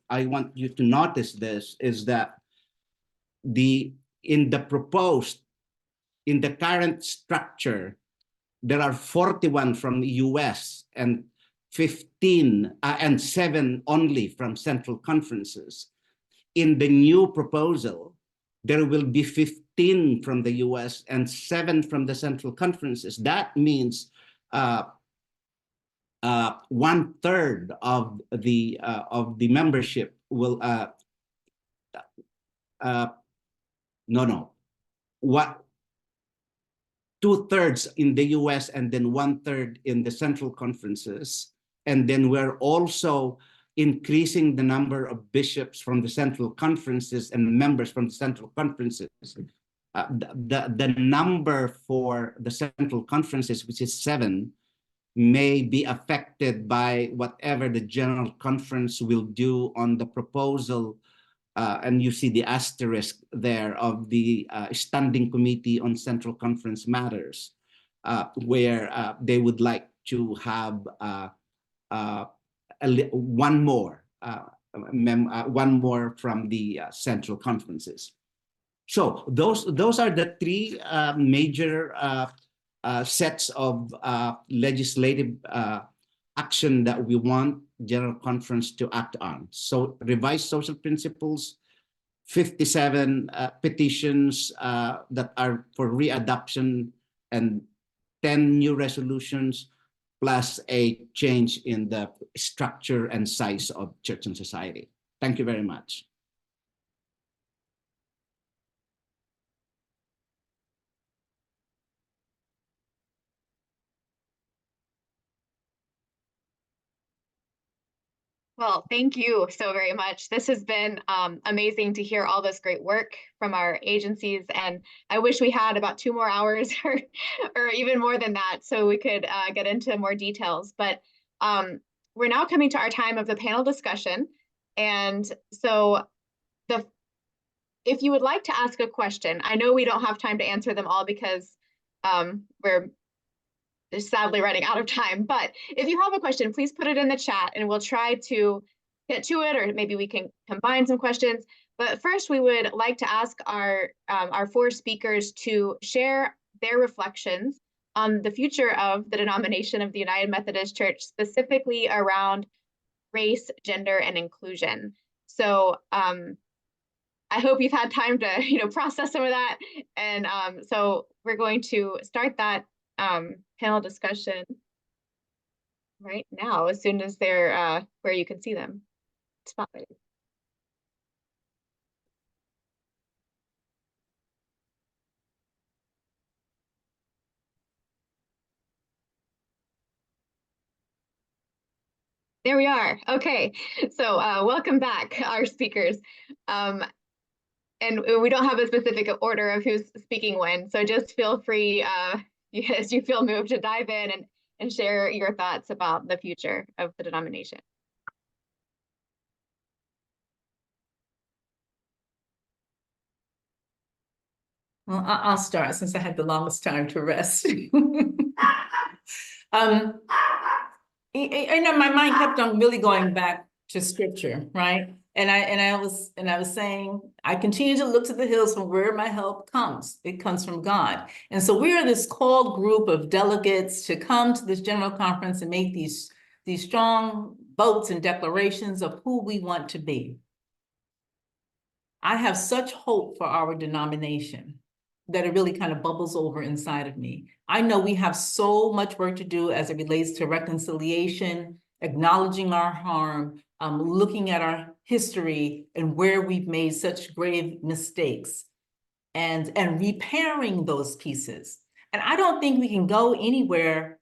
notice this, is that in the current structure, there are 41 from the US and 15 and 7 only from central conferences. In the new proposal, there will be 15 from the US and 7 from the central conferences. That means 1/3 of the membership will what 2/3 in the US and then 1/3 in the central conferences. And then we're also increasing the number of bishops from the central conferences and members from the central conferences. The number for the central conferences, which is 7, may be affected by whatever the General Conference will do on the proposal. And you see the asterisk there of the Standing Committee on Central Conference Matters, where they would like to have one more from the central conferences. So those are the 3 major sets of legislative action that we want General Conference to act on. So revised social principles, 57 petitions that are for readoption, and 10 new resolutions, plus a change in the structure and size of Church and Society. Thank you very much. Well, thank you so very much. This has been amazing to hear all this great work from our agencies, and I wish we had about 2 more hours or even more than that, so we could get into more details. But we're now coming to our time of the panel discussion, and so if you would like to ask a question, I know we don't have time to answer them all because sadly running out of time. But if you have a question, please put it in the chat and we'll try to get to it, or maybe we can combine some questions. But first, we would like to ask our 4 speakers to share their reflections on the future of the denomination of the United Methodist Church, specifically around race, gender, and inclusion. So I hope you've had time to process some of that. And so we're going to start that panel discussion right now, as soon as they're where you can see them spotlighted. There we are. Okay, so welcome back, our speakers. And we don't have a specific order of who's speaking when, so just feel free, as you feel moved, to dive in and share your thoughts about the future of the denomination. Well, I'll start since I had the longest time to rest. My mind kept on really going back to scripture, right? And I was saying, I continue to look to the hills from where my help comes. It comes from God. And so we are this called group of delegates to come to this general conference and make these strong votes and declarations of who we want to be. I have such hope for our denomination that it really kind of bubbles over inside of me. I know we have so much work to do as it relates to reconciliation, acknowledging our harm, looking at our history and where we've made such grave mistakes, and repairing those pieces. And I don't think we can go anywhere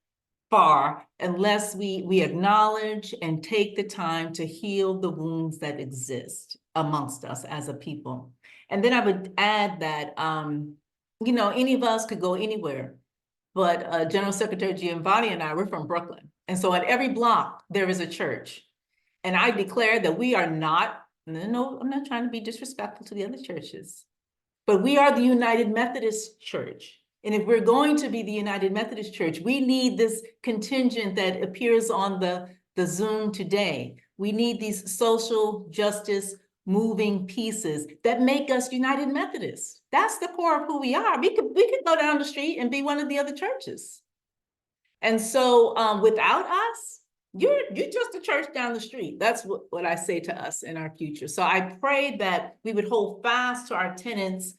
far unless we acknowledge and take the time to heal the wounds that exist amongst us as a people. And then I would add that, any of us could go anywhere, but General Secretary Giovanni and I, we're from Brooklyn. And so at every block, there is a church. And I declare that we are not, no, I'm not trying to be disrespectful to the other churches, but we are the United Methodist Church. And if we're going to be the United Methodist Church, we need this contingent that appears on the Zoom today. We need these social justice moving pieces that make us United Methodists. That's the core of who we are. We could go down the street and be one of the other churches. And so without us, you're just a church down the street. That's what I say to us in our future. So I pray that we would hold fast to our tenets,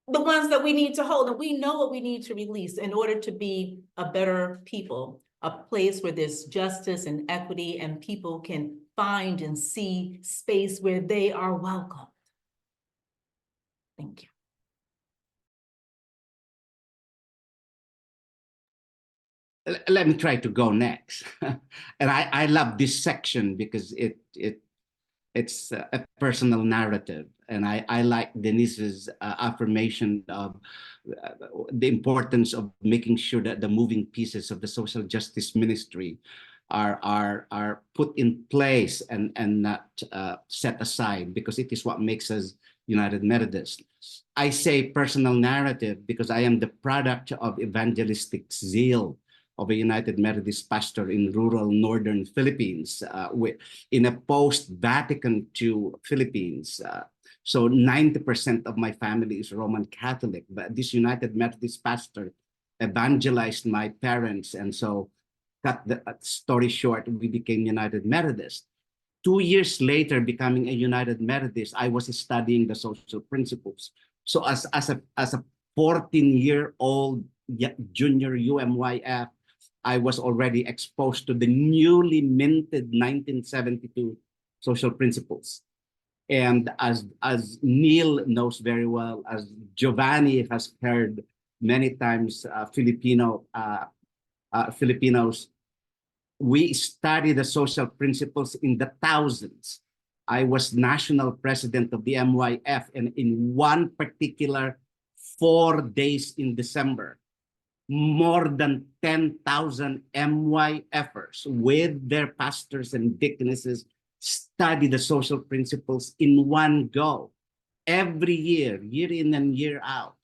the ones that we need to hold, and we know what we need to release in order to be a better people, a place where there's justice and equity and people can find and see space where they are welcomed. Thank you. Let me try to go next. And I love this section because it's a personal narrative. And I like Denise's affirmation of the importance of making sure that the moving pieces of the social justice ministry are put in place and not set aside, because it is what makes us United Methodists. I say personal narrative because I am the product of evangelistic zeal of a United Methodist pastor in rural northern Philippines, in a post-Vatican II Philippines. So 90% of my family is Roman Catholic, but this United Methodist pastor evangelized my parents. And so, cut the story short, we became United Methodist. 2 years later, becoming a United Methodist, I was studying the social principles. So as a 14-year-old junior UMYF, I was already exposed to the newly minted 1972 social principles. And as Neil knows very well, as Giovanni has heard many times, Filipinos, we study the social principles in the thousands. I was national president of the MYF, and in one particular 4 days in December, more than 10,000 MYFers with their pastors and deaconesses study the social principles in one go, every year, year in and year out.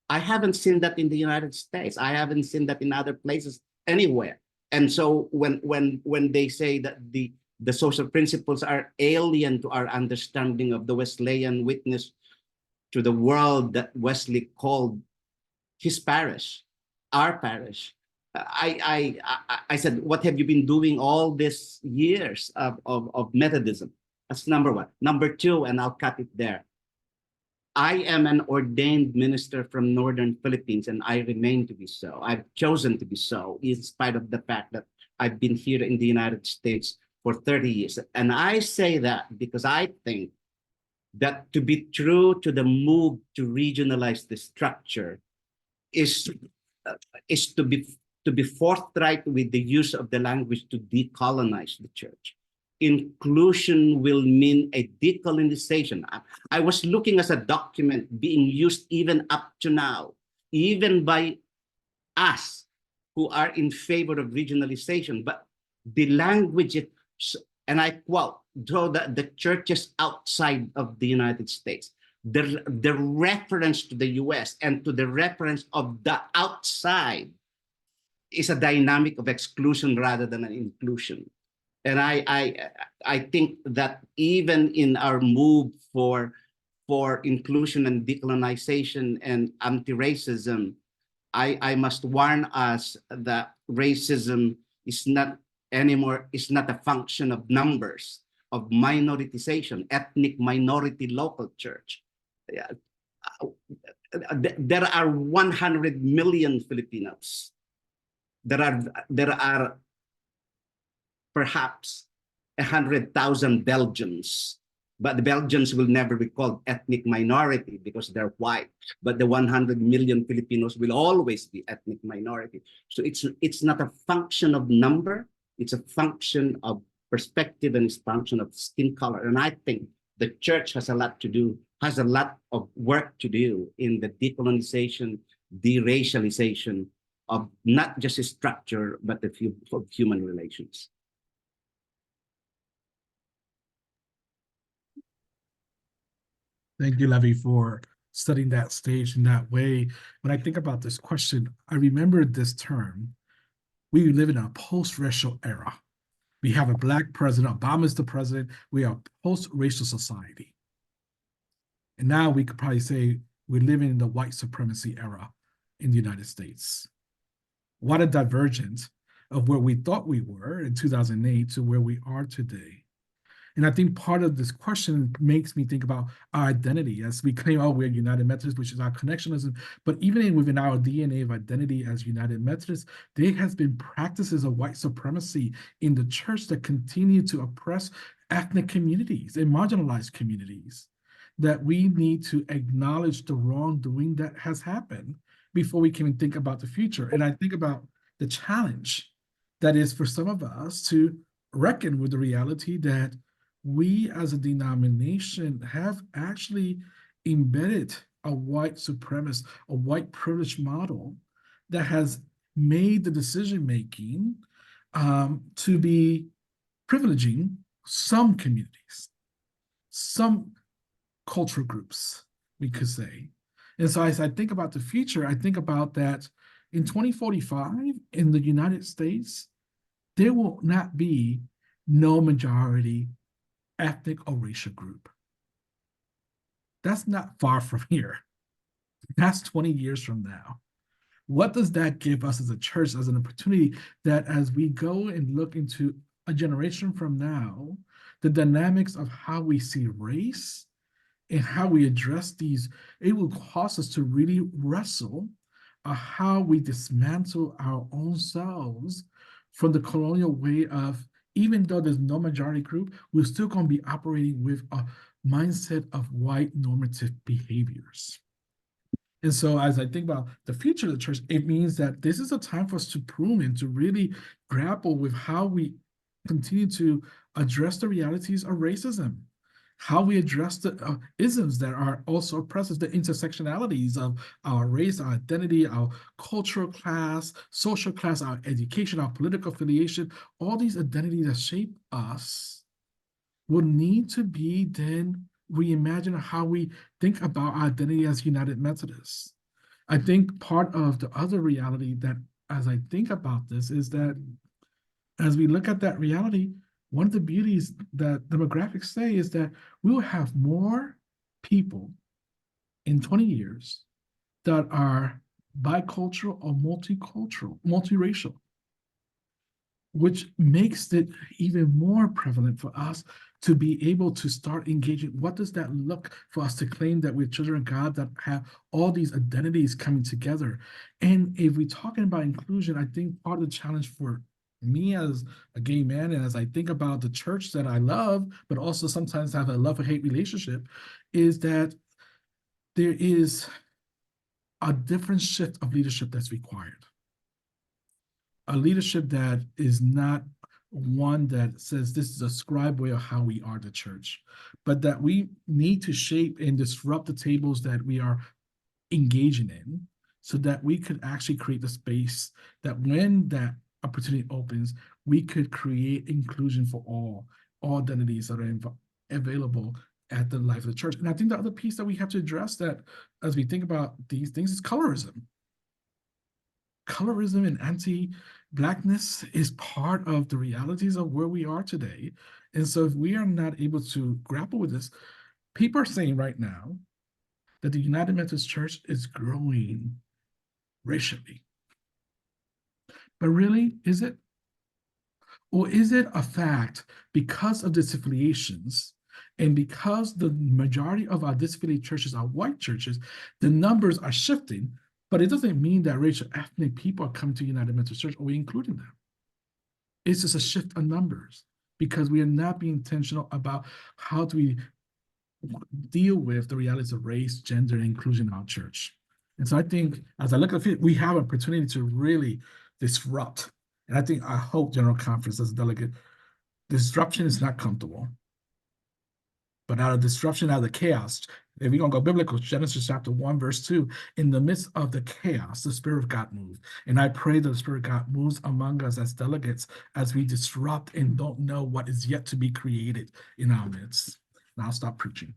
I haven't seen that in the United States. I haven't seen that in other places anywhere. And so when they say that the social principles are alien to our understanding of the Wesleyan witness to the world that Wesley called his parish, our parish. I said, what have you been doing all these years of Methodism? That's number one. Number two, and I'll cut it there. I am an ordained minister from Northern Philippines, and I remain to be so. I've chosen to be so, in spite of the fact that I've been here in the United States for 30 years. And I say that because I think that to be true to the move to regionalize the structure is to be forthright with the use of the language to decolonize the church. Inclusion will mean a decolonization. I was looking at a document being used even up to now, even by us who are in favor of regionalization, but the language, and I quote, though the churches outside of the United States, the reference to the US and to the reference of the outside is a dynamic of exclusion rather than an inclusion. And I think that even in our move for inclusion and decolonization and anti-racism, I must warn us that racism is not anymore, is not a function of numbers, of minoritization, ethnic minority local church. Yeah. There are 100 million Filipinos. There are perhaps 100,000 Belgians, but the Belgians will never be called ethnic minority because they're white. But the 100 million Filipinos will always be ethnic minority. So it's not a function of number, it's a function of perspective, and it's a function of skin color. And I think the church has a lot to do, has a lot of work to do in the decolonization, deracialization of not just a structure, but of human relations. Thank you, Levy, for studying that stage in that way. When I think about this question, I remember this term. We live in a post-racial era. We have a Black president, Obama's the president. We are a post-racial society. And now we could probably say we're living in the white supremacy era in the United States. What a divergence of where we thought we were in 2008 to where we are today. And I think part of this question makes me think about our identity as we claim, oh, we're United Methodists, which is our connectionism. But even within our DNA of identity as United Methodists, there has been practices of white supremacy in the church that continue to oppress ethnic communities and marginalized communities, that we need to acknowledge the wrongdoing that has happened before we can think about the future. And I think about the challenge that is for some of us to reckon with the reality that we as a denomination have actually embedded a white supremacist, a white privilege model that has made the decision-making to be privileging some communities, some cultural groups, we could say. And so as I think about the future, I think about that in 2045 in the United States, there will not be no majority ethnic or racial group. That's not far from here. That's 20 years from now. What does that give us as a church as an opportunity that as we go and look into a generation from now, the dynamics of how we see race and how we address these, it will cause us to really wrestle how we dismantle our own selves from the colonial way of, even though there's no majority group, we're still going to be operating with a mindset of white normative behaviors. And so as I think about the future of the church, it means that this is a time for us to prune and to really grapple with how we continue to address the realities of racism, how we address the isms that are also oppressive, the intersectionalities of our race, our identity, our cultural class, social class, our education, our political affiliation, all these identities that shape us will need to be then reimagine how we think about our identity as United Methodists. I think part of the other reality that as I think about this is that as we look at that reality, one of the beauties that demographics say is that we'll have more people in 20 years that are bicultural or multicultural, multiracial, which makes it even more prevalent for us to be able to start engaging. What does that look for us to claim that we're children of God that have all these identities coming together? And if we're talking about inclusion, I think part of the challenge for me as a gay man, and as I think about the church that I love, but also sometimes have a love-hate relationship, is that there is a different shift of leadership that's required. A leadership that is not one that says this is a scribe way of how we are the church, but that we need to shape and disrupt the tables that we are engaging in so that we could actually create the space that when that opportunity opens, we could create inclusion for all identities that are available at the life of the church. And I think the other piece that we have to address that as we think about these things is colorism. Colorism and anti-Blackness is part of the realities of where we are today. And so if we are not able to grapple with this, people are saying right now that the United Methodist Church is growing racially. But really, is it? Or is it a fact because of disaffiliations and because the majority of our disaffiliated churches are white churches, the numbers are shifting, but it doesn't mean that racial ethnic people are coming to United Methodist Church or we're including them. It's just a shift of numbers because we are not being intentional about how do we deal with the realities of race, gender, and inclusion in our church. And so I think as I look at it, we have an opportunity to really disrupt. And I hope General Conference as a delegate, disruption is not comfortable. But out of disruption, out of the chaos, if we're going to go biblical, Genesis chapter 1, verse 2, in the midst of the chaos, the Spirit of God moved. And I pray that the Spirit of God moves among us as delegates as we disrupt and don't know what is yet to be created in our midst. And I'll stop preaching.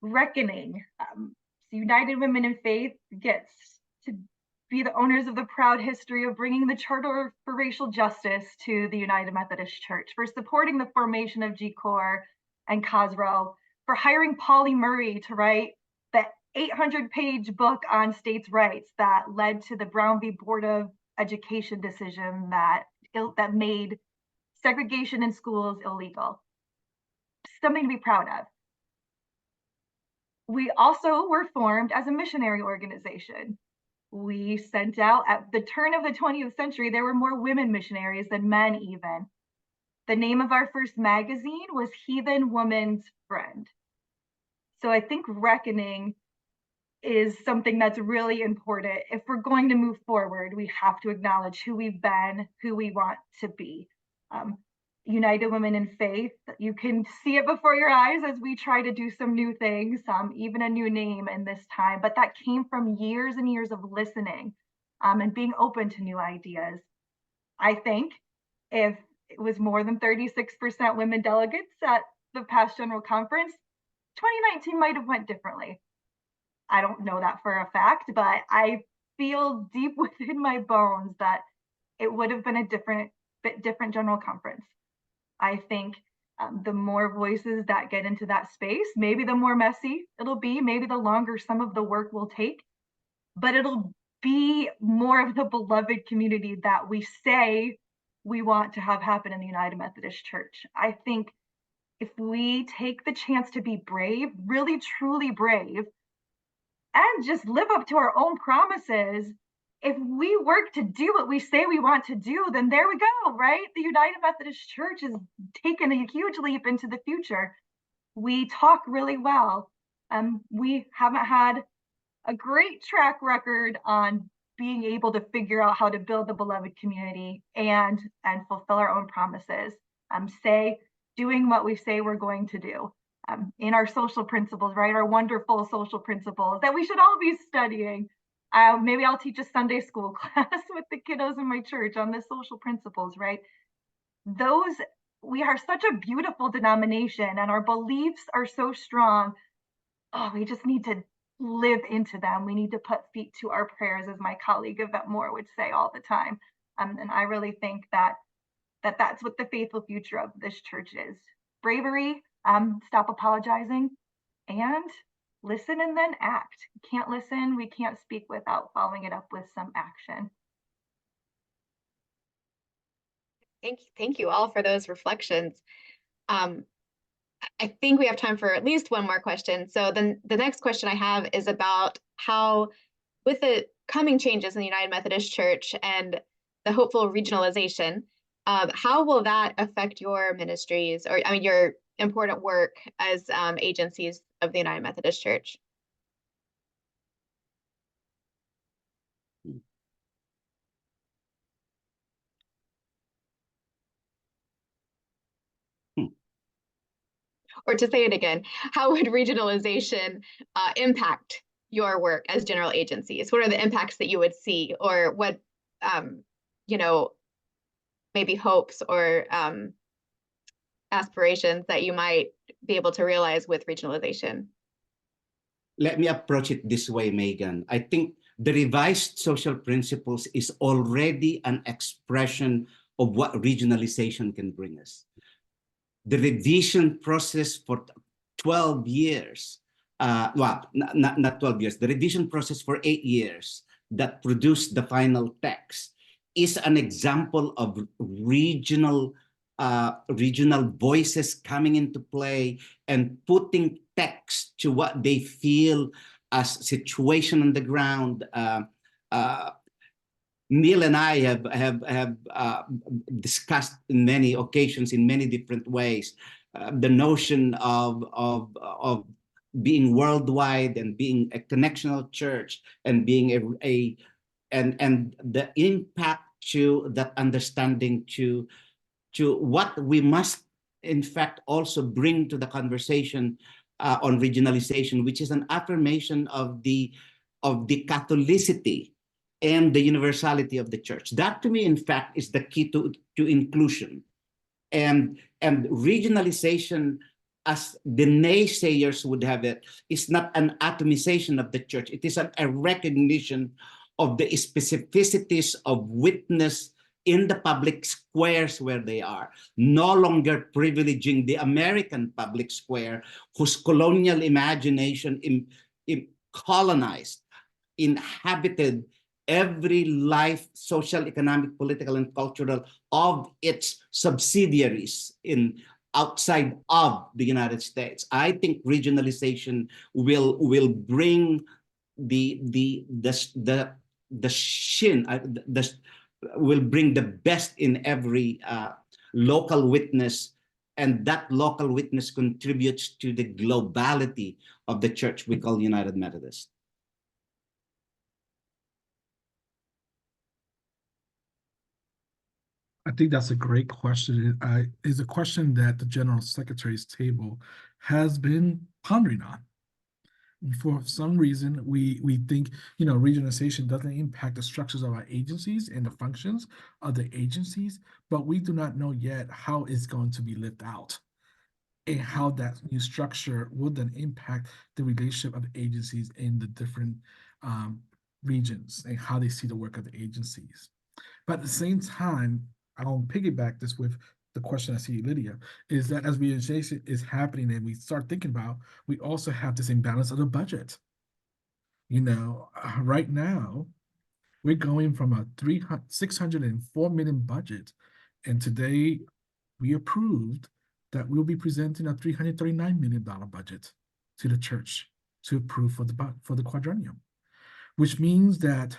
Reckoning. United Women in Faith gets to be the owners of the proud history of bringing the Charter for Racial Justice to the United Methodist Church, for supporting the formation of G-Corps and COSRO, for hiring Polly Murray to write the 800-page book on states' rights that led to the Brown v. Board of Education decision that made segregation in schools illegal. Something to be proud of. We also were formed as a missionary organization. We sent out, at the turn of the 20th century, there were more women missionaries than men even. The name of our first magazine was Heathen Woman's Friend. So I think reckoning is something that's really important. If we're going to move forward, we have to acknowledge who we've been, who we want to be. United Women in Faith, you can see it before your eyes as we try to do some new things, even a new name in this time, but that came from years and years of listening and being open to new ideas. I think if it was more than 36% women delegates at the past General Conference, 2019 might have went differently. I don't know that for a fact, but I feel deep within my bones that it would have been a bit different General Conference. I think the more voices that get into that space, maybe the more messy it'll be, maybe the longer some of the work will take, but it'll be more of the beloved community that we say we want to have happen in the United Methodist Church. I think if we take the chance to be brave, really truly brave, and just live up to our own promises, if we work to do what we say we want to do, then there we go, right? The United Methodist Church has taken a huge leap into the future. We talk really well. We haven't had a great track record on being able to figure out how to build the beloved community and fulfill our own promises. Doing what we say we're going to do. In our social principles, right? Our wonderful social principles that we should all be studying. Maybe I'll teach a Sunday school class with the kiddos in my church on the social principles, right? Those we are such a beautiful denomination and our beliefs are so strong. Oh, we just need to live into them. We need to put feet to our prayers, as my colleague Yvette Moore would say all the time. And I really think that's what the faithful future of this church is. Bravery, stop apologizing, and listen and then act. We can't listen, we can't speak without following it up with some action. Thank you all for those reflections. I think we have time for at least one more question. So then the next question I have is about how, with the coming changes in the United Methodist Church and the hopeful regionalization, how will that affect your ministries, or I mean, your important work as agencies of the United Methodist Church? Or to say it again, how would regionalization impact your work as general agencies? What are the impacts that you would see, or what, you know, maybe hopes or aspirations that you might be able to realize with regionalization? Let me approach it this way, Megan. I think the revised social principles is already an expression of what regionalization can bring us. The revision process for 12 years, well, not 12 years, the revision process for 8 years that produced the final text is an example of regional voices coming into play and putting text to what they feel as situation on the ground. Neil and I have discussed in many occasions, in many different ways, the notion of being worldwide and being a connectional church and being and the impact to that understanding to what we must in fact also bring to the conversation on regionalization, which is an affirmation of the Catholicity and the universality of the church. That to me, in fact, is the key to inclusion. And regionalization, as the naysayers would have it, is not an atomization of the church. It is a recognition of the specificities of witness in the public squares where they are, no longer privileging the American public square, whose colonial imagination colonized, inhabited every life, social, economic, political, and cultural of its subsidiaries outside of the United States. I think regionalization will bring will bring the best in every local witness, and that local witness contributes to the globality of the church we call United Methodist. I think that's a great question. It's a question that the General Secretary's table has been pondering on. For some reason, we think, regionalization doesn't impact the structures of our agencies and the functions of the agencies, but we do not know yet how it's going to be lived out and how that new structure will then impact the relationship of the agencies in the different regions and how they see the work of the agencies. But at the same time, I'll piggyback this with the question I see, Lydia, is that as regionalization is happening and we start thinking about, we also have this imbalance of the budget. Right now, we're going from a $604 million budget, and today we approved that we'll be presenting a $339 million budget to the church to approve for the quadrennium, which means that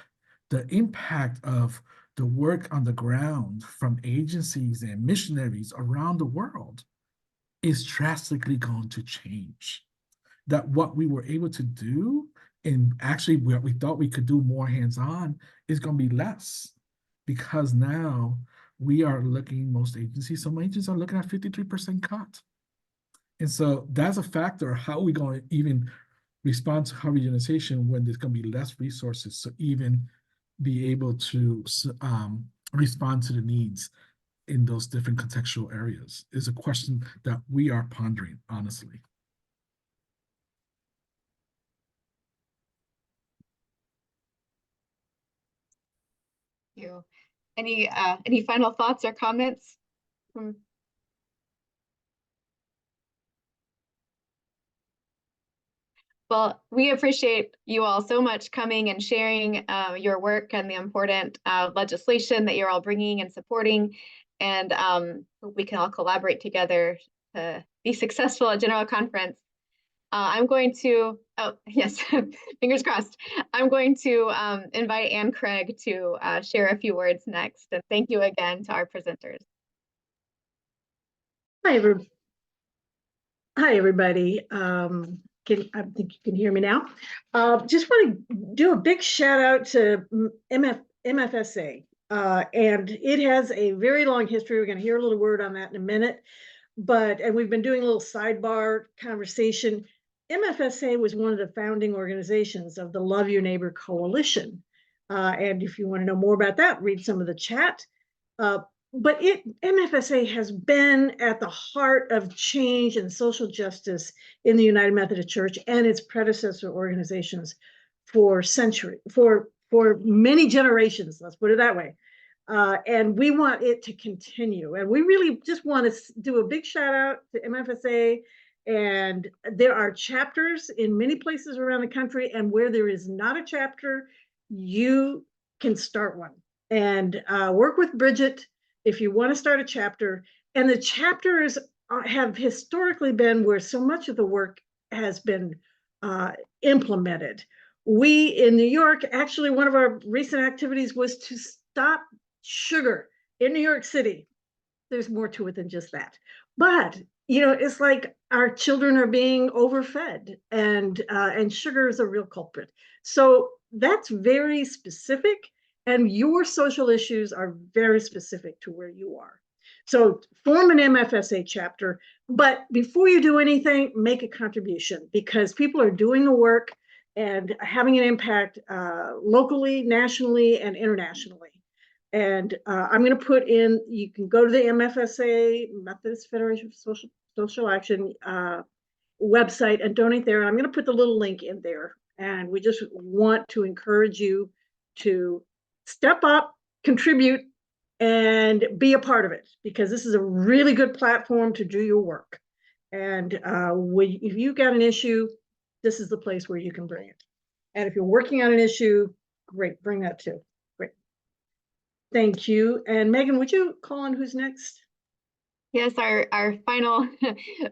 the impact of the work on the ground from agencies and missionaries around the world is drastically going to change. That what we were able to do, and actually what we thought we could do more hands-on, is going to be less, because now we are looking, some agencies are looking at 53% cut. And so that's a factor. How are we going to even respond to regionalization when there's going to be less resources to even be able to respond to the needs in those different contextual areas is a question that we are pondering, honestly. Thank you. Any final thoughts or comments from? Well, we appreciate you all so much coming and sharing your work and the important legislation that you're all bringing and supporting. And we can all collaborate together to be successful at General Conference. I'm going to, oh, yes, fingers crossed. I'm going to invite Ann Craig to share a few words next. And thank you again to our presenters. Hi, everybody. I think you can hear me now. Just want to do a big shout out to MFSA. And it has a very long history. We're going to hear a little word on that in a minute. And we've been doing a little sidebar conversation. MFSA was one of the founding organizations of the Love Your Neighbor Coalition. And if you want to know more about that, read some of the chat. But MFSA has been at the heart of change and social justice in the United Methodist Church and its predecessor organizations for many generations, let's put it that way. And we want it to continue. And we really just want to do a big shout out to MFSA. And there are chapters in many places around the country, and where there is not a chapter, you can start one. And work with Bridget if you want to start a chapter. And the chapters have historically been where so much of the work has been implemented. We in New York, actually, one of our recent activities was to stop sugar in New York City. There's more to it than just that. But, you know, it's like our children are being overfed, and sugar is a real culprit. So that's very specific. And your social issues are very specific to where you are. So form an MFSA chapter, but before you do anything, make a contribution, because people are doing the work and having an impact locally, nationally, and internationally. And I'm going to put in, you can go to the MFSA, Methodist Federation for Social Action website and donate there. And I'm going to put the little link in there. And we just want to encourage you to step up, contribute, and be a part of it, because this is a really good platform to do your work. And if you've got an issue, this is the place where you can bring it. And if you're working on an issue, great, bring that too. Great. Thank you. And Megan, would you call on who's next? Yes, our final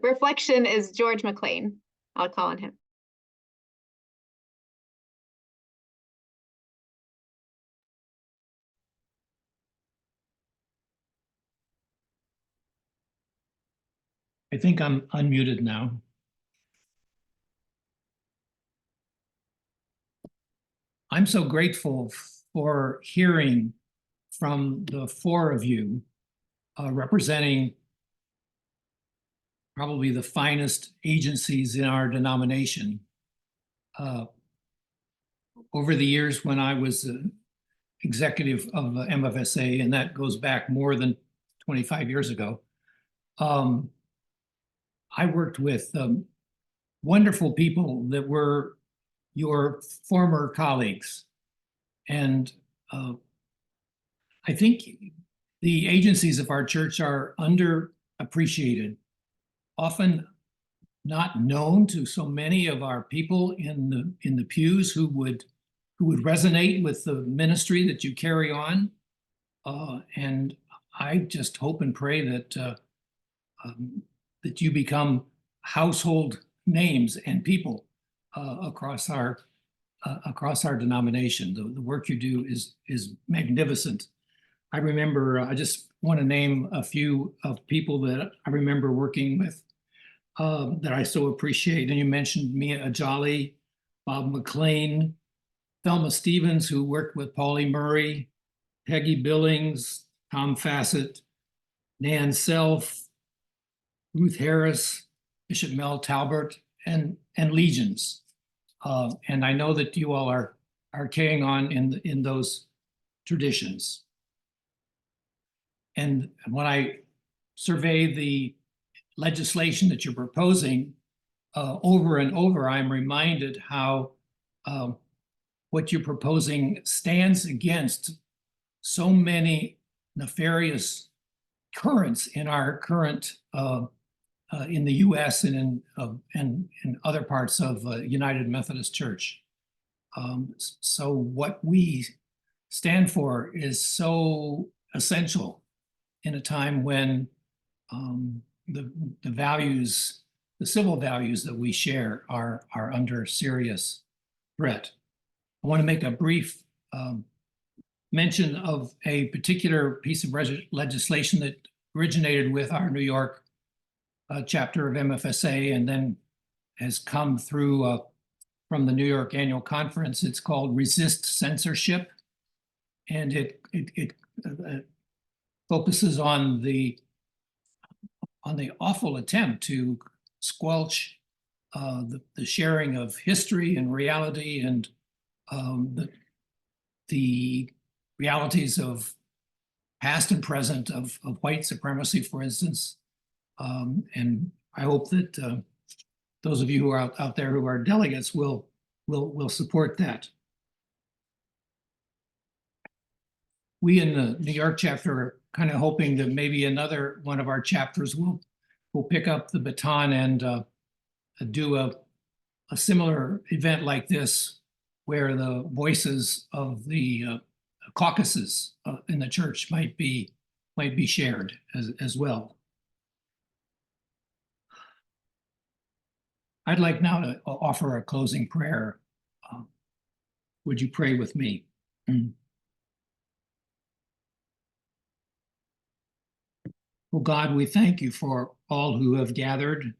reflection is George McLean. I'll call on him. I think I'm unmuted now. I'm so grateful for hearing from the four of you representing probably the finest agencies in our denomination. Over the years when I was executive of MFSA, and that goes back more than 25 years ago, I worked with wonderful people that were your former colleagues. And I think the agencies of our church are underappreciated, often not known to so many of our people in the pews who would resonate with the ministry that you carry on. And I just hope and pray that that you become household names and people across our denomination. The work you do is magnificent. I remember, I just want to name a few of people that I remember working with that I so appreciate. And you mentioned Mia Ajali, Bob McLean, Thelma Stevens, who worked with Paulie Murray, Peggy Billings, Tom Fassett, Nan Self, Ruth Harris, Bishop Mel Talbert, and legions. And I know that you all are carrying on in those traditions. And when I survey the legislation that you're proposing, over and over, I'm reminded how what you're proposing stands against so many nefarious currents in our current in the U.S. and in other parts of United Methodist Church. So what we stand for is so essential in a time when the values, the civil values that we share are under serious threat. I want to make a brief mention of a particular piece of legislation that originated with our New York chapter of MFSA and then has come through from the New York Annual Conference. It's called Resist Censorship, and it focuses on the awful attempt to squelch the sharing of history and reality and the realities of past and present of white supremacy, for instance. And I hope that those of you who are out there who are delegates will support that. We in the New York chapter are kind of hoping that maybe another one of our chapters will pick up the baton and do a similar event like this, where the voices of the caucuses in the church might be shared as well. I'd like now to offer a closing prayer. Would you pray with me? Oh God, we thank you for all who have gathered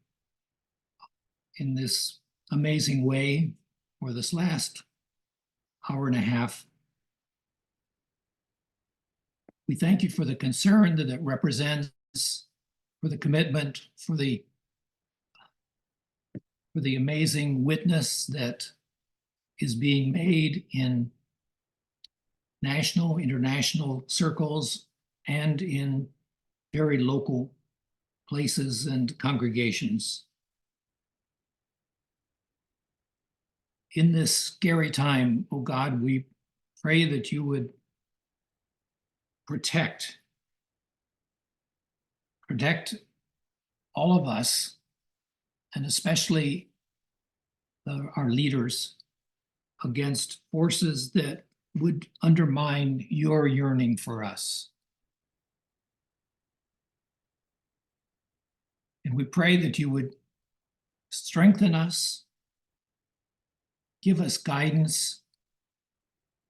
in this amazing way for this last hour and a half. We thank you for the concern that it represents, for the commitment, for the amazing witness that is being made in national, international circles and in very local places and congregations. In this scary time, oh God, we pray that you would protect all of us, and especially our leaders, against forces that would undermine your yearning for us. And we pray that you would strengthen us, give us guidance,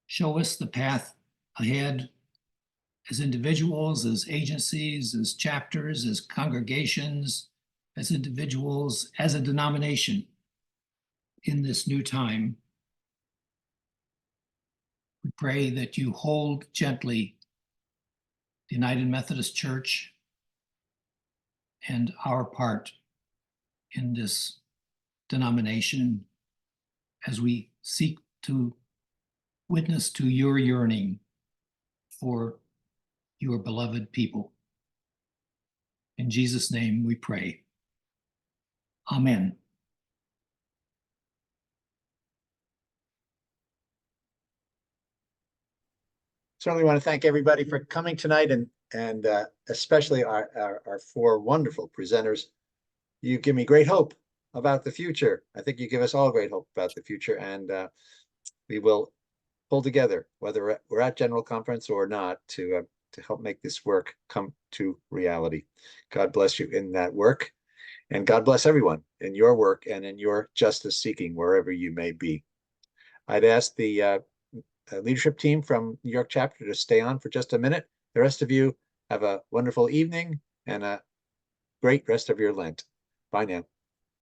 show us the path ahead as individuals, as agencies, as chapters, as congregations, as individuals, as a denomination in this new time. We pray that you hold gently the United Methodist Church and our part in this denomination as we seek to witness to your yearning for your beloved people. In Jesus' name we pray. Amen. Certainly want to thank everybody for coming tonight, and especially our four wonderful presenters. You give me great hope about the future. I think you give us all great hope about the future, and we will pull together, whether we're at General Conference or not, to help make this work come to reality. God bless you in that work, and God bless everyone in your work and in your justice seeking wherever you may be. I'd ask the leadership team from New York chapter to stay on for just a minute. The rest of you have a wonderful evening and a great rest of your Lent. Bye now.